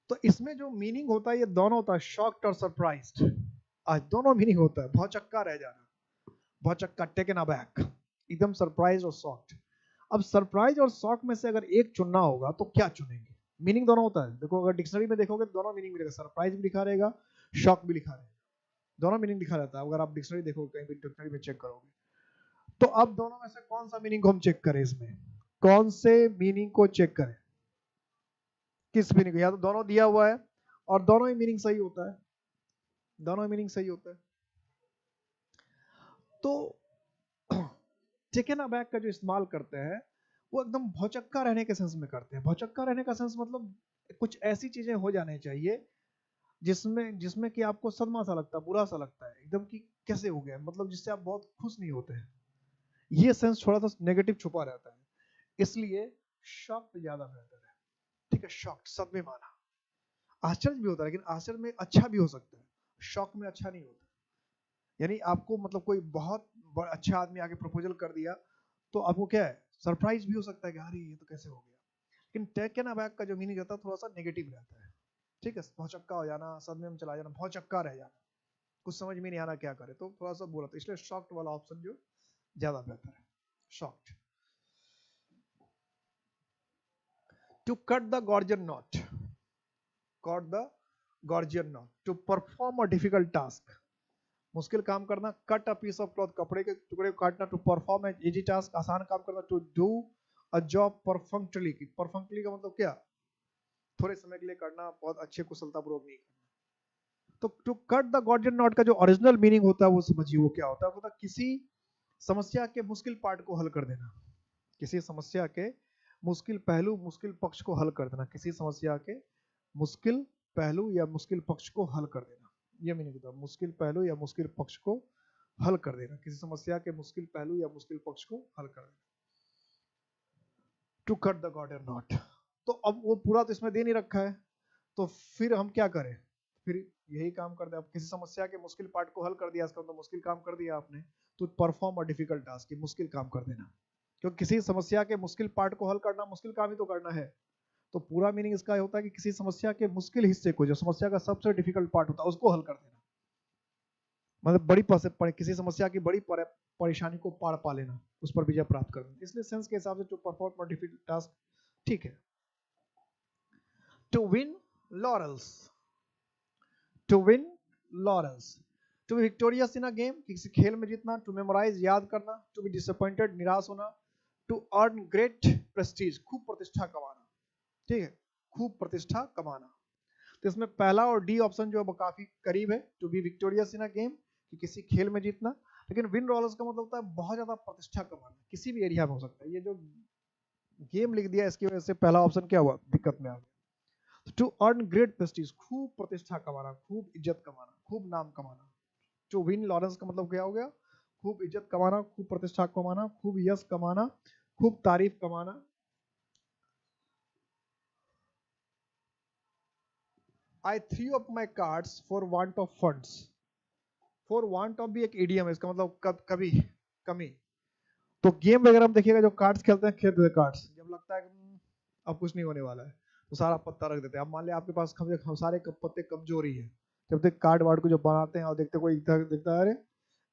तो इसमें जो मीनिंग होता है, ये दोनों होता है, शॉक्ड और सरप्राइज्ड। आज दोनों मीनिंग होता है। भौचक्का रह जाना, भौचक्का, टेकन अबैक, एकदम सरप्राइज और शॉक्ड। अब सरप्राइज और शॉक में से अगर एक चुनना होगा तो क्या चुनेंगे? मीनिंग दोनों होता है। देखो, अगर डिक्शनरी में देखोगे तो दोनों मीनिंग मिलेगा, सरप्राइज भी लिखा रहेगा, शॉक भी लिखा रहेगा, दोनों मीनिंग लिखा रहता है। अगर आप डिक्शनरी देखोगे, कहीं भी डिक्शनरी में चेक करोगे, तो अब दोनों में से कौन सा मीनिंग को हम चेक करें? इसमें कौन से मीनिंग को चेक करें? किस मीनिंग को, या तो दोनों दिया हुआ है और दोनों ही मीनिंग सही होता है, दोनों ही मीनिंग सही होता है। तो टेकन अबैक का जो इस्तेमाल करते हैं वो एकदम भौचक्का रहने के सेंस में करते हैं। भौचक्का रहने का सेंस मतलब कुछ ऐसी चीजें हो जानी चाहिए जिसमें जिसमें कि आपको सदमा सा लगता है, बुरा सा लगता है एकदम, कि कैसे हो गया, मतलब जिससे आप बहुत खुश नहीं होते हैं। ये सेंस थोड़ा सा नेगेटिव छुपा रहता है, इसलिए शॉक्ड ज्यादा बेहतर है। ठीक है, शॉक्ड सदमे माना। आश्चर्य भी होता है, लेकिन आश्चर्य में अच्छा भी हो सकता है, शॉक में अच्छा नहीं होता। यानी आपको मतलब कोई बहुत अच्छा आदमी आके प्रपोजल कर दिया तो आपको क्या है, सरप्राइज भी हो सकता है कि अरे ये तो कैसे हो गया। लेकिन टेकन अबैक का जो मीनिंग रहता है थोड़ा सा नेगेटिव रहता है। ठीक है, भौचक्का हो जाना, सदमे में चला जाना, भौचक्का रह जाना, कुछ समझ में नहीं आना क्या करे, तो थोड़ा सा बुरा था। इसलिए शॉक्ड वाला ऑप्शन जो ज्यादा बेहतर है, shocked. To cut the Gordian knot, cut the Gordian knot, to perform a difficult task, मुश्किल काम करना, cut a piece of cloth, कपड़े के टुकड़े को काटना, to perform an easy task, आसान काम करना, to do a job perfectly, perfectly का मतलब क्या, थोड़े समय के लिए करना, बहुत अच्छे कुशलतापूर्वक नहीं करना। तो to cut the Gordian not का जो ओरिजिनल मीनिंग होता है वो समझिए, वो क्या होता है। मतलब किसी समस्या के मुश्किल पार्ट को हल कर देना, किसी समस्या के मुश्किल पहलू, मुश्किल पक्ष को हल कर देना, किसी समस्या के मुश्किल पहलू या मुश्किल पक्ष को हल कर देना, ये मीनिंग होता है, मुश्किल पहलू या मुश्किल पक्ष को हल कर देना, किसी समस्या के मुश्किल पहलू या मुश्किल पक्ष को हल कर देना, to cut the Gordian not. तो अब वो पूरा तो इसमें दे नहीं रखा है, तो फिर हम क्या करें, फिर यही काम कर दे। अब किसी समस्या के मुश्किल पार्ट को हल कर दिया, इसका मतलब मुश्किल काम कर दिया आपने, तो परफॉर्म अ डिफिकल्ट टास्क, मुश्किल काम कर देना, क्योंकि किसी समस्या के मुश्किल पार्ट को हल करना मुश्किल काम ही तो करना है। तो पूरा मीनिंग इसका होता है कि किसी समस्या के मुश्किल हिस्से को, जो समस्या का सबसे डिफिकल्ट पार्ट होता है, उसको हल कर देना, मतलब किसी समस्या की बड़ी परेशानी को पार पा लेना, उस पर विजय प्राप्त कर देना। इसलिए सेंस के हिसाब से to perform a difficult task ठीक है। To win laurels, to win laurels, to be victorious in a game, किसी खेल में जीतना, टू मेमोराइज याद करना, टू बी डिसअपॉइंटेड निराश होना, टू अर्न ग्रेट प्रेस्टीज खूब प्रतिष्ठा कमाना। ठीक है, खूब प्रतिष्ठा कमाना। तो इसमें पहला और डी ऑप्शन जो है वो काफी करीब है, to be victorious in a game कि किसी खेल में जीतना, लेकिन विन लॉरल्स का मतलब होता है बहुत ज्यादा प्रतिष्ठा कमाना, किसी भी एरिया में हो सकता है। ये जो गेम लिख दिया इसकी वजह से पहला ऑप्शन क्या हुआ, दिक्कत में आ गया। टू अर्न ग्रेट प्रेस्टीज खूब प्रतिष्ठा कमाना, खूब इज्जत कमाना, खूब नाम कमाना। टू विन लॉरेंस का मतलब क्या हो गया, खूब इज्जत कमाना, खूब प्रतिष्ठा कमाना, खूब यश कमाना, खूब तारीफ कमाना। I threw up my cards for want of funds, for want of भी एक इडियम है, इसका मतलब कभी कमी। तो गेम वगैरह में देखिएगा जो कार्ड्स खेलते हैं, खेलते हैं कार्ड्स, जब लगता है कि अब कुछ नहीं होने वाला है तो सारा पत्ता रख देते हैं। अब मान लिया आपके पास सारे पत्ते कमजोरी है, जब तक कार्ड वार्ड को जो बनाते हैं और देखते कोई दिखता है अरे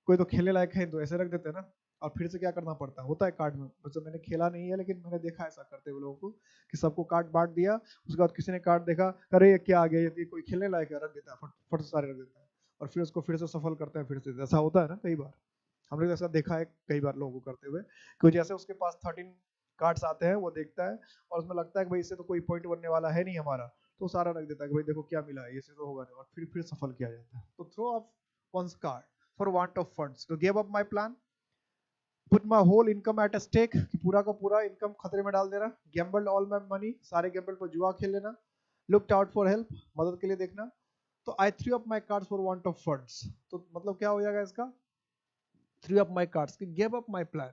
कोई तो खेलने लायक है, तो ऐसे रख देते हैं ना, और फिर से क्या करना पड़ता है, होता है कार्ड में, वैसे मैंने खेला नहीं है लेकिन मैंने देखा ऐसा करते हुए लोगों को, कि सबको कार्ड बांट दिया, उसके बाद किसी ने कार्ड देखा, अरे ये क्या आ गया, ये कोई खेलने लायक है, रख देता है, फट फट सारे रख देता है, और फिर उसको फिर से सफल करते हैं, फिर से ऐसा होता है ना कई बार, हमने ऐसा देखा है कई बार लोगों को करते हुए, कि जैसे उसके पास 13 कार्ड्स आते हैं, वो देखता है और उसमें लगता है कि भाई इससे तो कोई पॉइंट बनने वाला है नहीं हमारा, तो सारा रख देता है कि भाई देखो क्या मिला है, इससे तो होगा नहीं, और फिर सफल किया जाता है। तो throw off one's card for want of funds, to give up my plan, put my whole income at stake, कि पूरा का पूरा इनकम खतरे में डाल देना, गैम्बल ऑल माय मनी, सारे गैम्बल पर जुआ खेल लेना, लुक्ड आउट फॉर हेल्प, मदद के लिए देखना। तो I threw up my cards for want of funds, तो मतलब क्या हो जाएगा इसका, थ्री अप माय कार्ड्स कि गिव अप माय प्लान,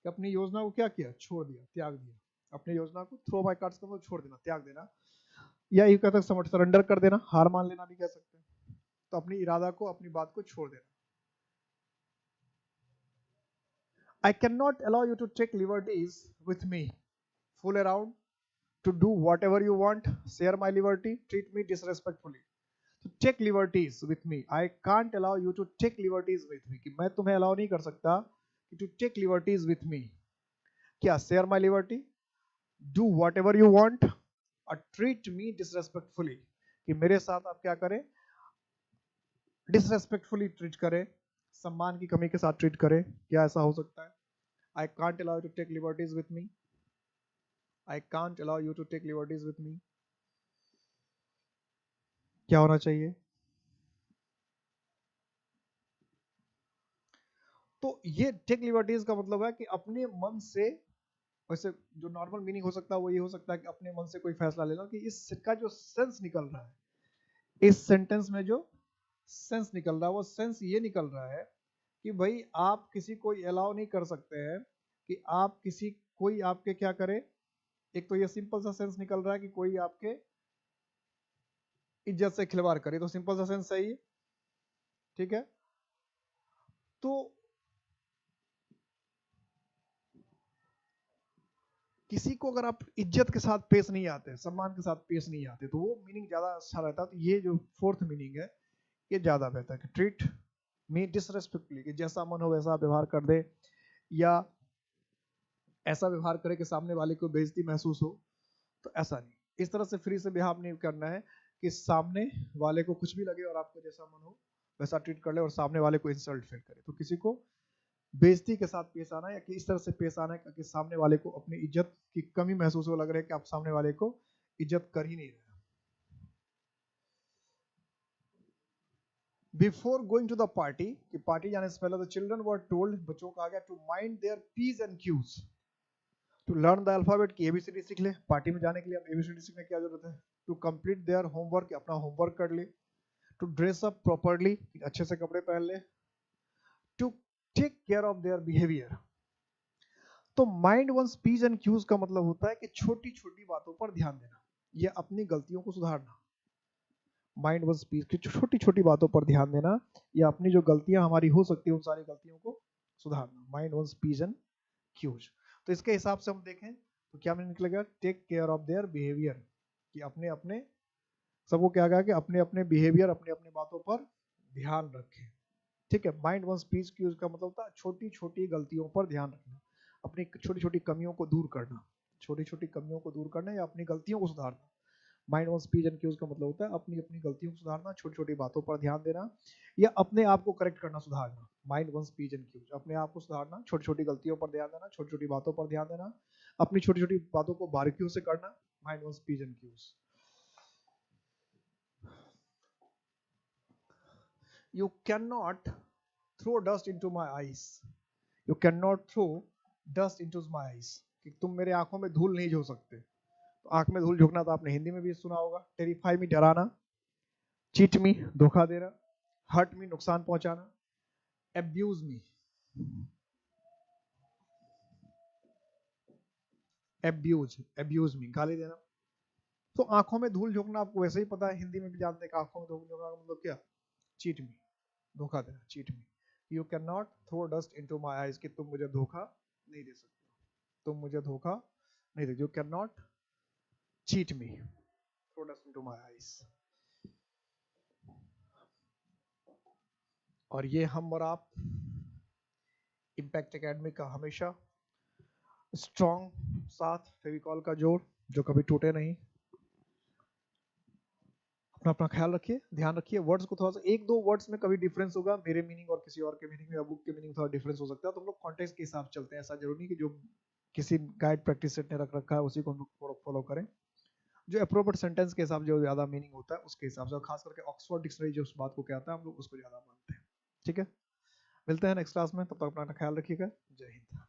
कि अपनी योजना को क्या किया, छोड़ दिया, त्याग दिया, अपनी योजना को, थ्रो माय कार्ड्स का मतलब छोड़ देना, त्याग देना, या ये कहते हैं सरेंडर कर देना, हार मान लेना भी कह सकते हैं। तो अपनी इरादा को, अपनी बात को छोड़ देना। I cannot allow you to take liberties with me, fool around, to do whatever you want, share my liberty, treat me disrespectfully. To take liberties with me, I can't allow you to take liberties with me, कि मैं तुम्हें allow नहीं कर सकता कि to take liberties with me, क्या share my liberty, do whatever you want, और treat me disrespectfully, कि मेरे साथ आप क्या करें, disrespectfully ट्रीट करें, सम्मान की कमी के साथ ट्रीट करें, क्या ऐसा हो सकता है? I can't allow you to take liberties with me. I can't allow you to take liberties with me. क्या होना चाहिए? तो ये टेक लिबर्टीज का मतलब है कि अपने मन से, वैसे जो नॉर्मल मीनिंग हो सकता है वो ये हो सकता है कि अपने मन से कोई फैसला लेना, कि इसका जो सेंस निकल रहा है, इस सेंटेंस में जो सेंस निकल रहा है वो सेंस ये निकल रहा है कि भाई आप किसी को अलाउ नहीं कर सकते हैं कि आप किसी, कोई आपके क्या करे। एक तो ये सिंपल सा सेंस निकल रहा है कि कोई आपके इज्जत से खिलवाड़ करे, तो सिंपल सा सेंस सही है, ठीक है। तो किसी को अगर आप इज्जत के साथ पेश नहीं आते, सम्मान के साथ पेश नहीं आते, तो वो मीनिंग ज्यादा अच्छा रहता है। तो ये जो फोर्थ मीनिंग है ये ज्यादा बेहतर है कि ट्रीट मी डिसरेस्पेक्टफुली, कि जैसा मन हो वैसा व्यवहार कर दे, या ऐसा व्यवहार करे कि सामने वाले को बेइज्जती महसूस हो। तो ऐसा नहीं, इस तरह से फ्री से बिहेव नहीं करना है कि सामने वाले को कुछ भी लगे और आपको जैसा मन हो वैसा ट्रीट कर ले और सामने वाले को इंसल्ट फील करे। तो किसी को बेइज्जती के साथ पेश आना या कि इस तरह से पेश आना है कि सामने वाले को अपनी इज्जत की कमी महसूस हो, लग रहा है कि आप सामने वाले को इज्जत कर ही नहीं रहे। Before going to the party, कि पार्टी जाने से पहले द चिल्ड्रन वर टोल्ड, बच्चों को कहा गया to mind their p's and q's, to learn the alphabet, की एबीसीडी सीख ले। पार्टी में जाने के लिए अब एबीसीडी सीखने की क्या जरूरत है। टू कंप्लीट देयर होमवर्क, अपना होमवर्क कर ले। टू ड्रेस अप प्रॉपरली, अच्छे से कपड़े पहन ले। To take care of their behaviour. तो mind one's speech and cues का मतलब होता है कि छोटी छोटी बातों पर ध्यान देना, या अपनी गलतियों को सुधारना। माइंड वन स्पीच की छोटी छोटी बातों पर ध्यान देना, या अपनी जो गलतियां हमारी हो सकती है उन सारी गलतियों को सुधारना। Mind one's speech and q's. तो इसके हिसाब से हम देखें तो क्या मीनिंग निकलेगा, take care of their behaviour, कि अपने अपने सबको क्या कहा कि अपने अपने बिहेवियर, अपने अपने बातों पर ध्यान रखें, ठीक है। माइंड वन स्पीच क्यूज का मतलब होता है छोटी छोटी गलतियों पर ध्यान रखना, अपनी छोटी छोटी कमियों को दूर करना, छोटी छोटी कमियों को दूर करना या अपनी गलतियों को सुधारना। Mind one's speech and cues का मतलब होता है अपनी अपनी गलतियों को सुधारना, छोटी छोटी बातों पर ध्यान देना, या अपने आप को करेक्ट करना, सुधारना। Mind one's speech and q's, अपने आप को सुधारना, छोटी छोटी गलतियों पर ध्यान देना, छोटी छोटी बातों पर ध्यान देना, अपनी छोटी छोटी बातों को बारीकियों से करना। Mind one's speech and q's. You can not throw dust into my eyes, you can not throw dust into my eyes, कि तुम मेरे आंखों में धूल नहीं झोंक सकते। तो आंख में धूल झोंकना तो आपने हिंदी में भी सुना होगा। टेरिफाई मी, डराना। चीट मी, धोखा देना। हर्ट मी, नुकसान पहुंचाना। एब्यूज मी, एब्यूज मी, गाली देना। तो आंखों में धूल झोंकना आपको वैसे ही पता है, हिंदी में भी जानते हैं कि आंखों में धूल झोंकना का मतलब क्या। चीट मी, धोखा देना, cheat me. You can not throw dust into my eyes, कि तुम मुझे धोखा नहीं दे सकते, तुम मुझे धोखा नहीं दे। You can not cheat me, throw dust into my eyes. और ये हम और आप इम्पैक्ट एकेडमी का हमेशा स्ट्रॉन्ग साथ, फेविकॉल का जोड़ जो कभी टूटे नहीं। अपना अपना ख्याल रखिए, ध्यान रखिए। वर्ड्स को थोड़ा सा, एक दो वर्ड्स में कभी डिफरेंस होगा, मेरे मीनिंग और किसी और के मीनिंग में या बुक के मीनिंग थोड़ा डिफरेंस हो सकता है, तो हम लोग कॉन्टेक्स्ट के हिसाब से चलते हैं। ऐसा जरूरी नहीं कि जो किसी गाइड प्रैक्टिस सेट ने रख रखा है उसी को हम लोग फॉलो करें। जो अप्रोप्रिएट सेंटेंस के हिसाब से जो ज्यादा मीनिंग होता है उसके हिसाब से, और खास करके ऑक्सफोर्ड डिक्शनरी जो उस बात को कहता है हम लोग उसको ज्यादा मानते हैं, ठीक है। मिलते हैं नेक्स्ट क्लास में, तब तक अपना ख्याल रखिएगा। जय हिंद।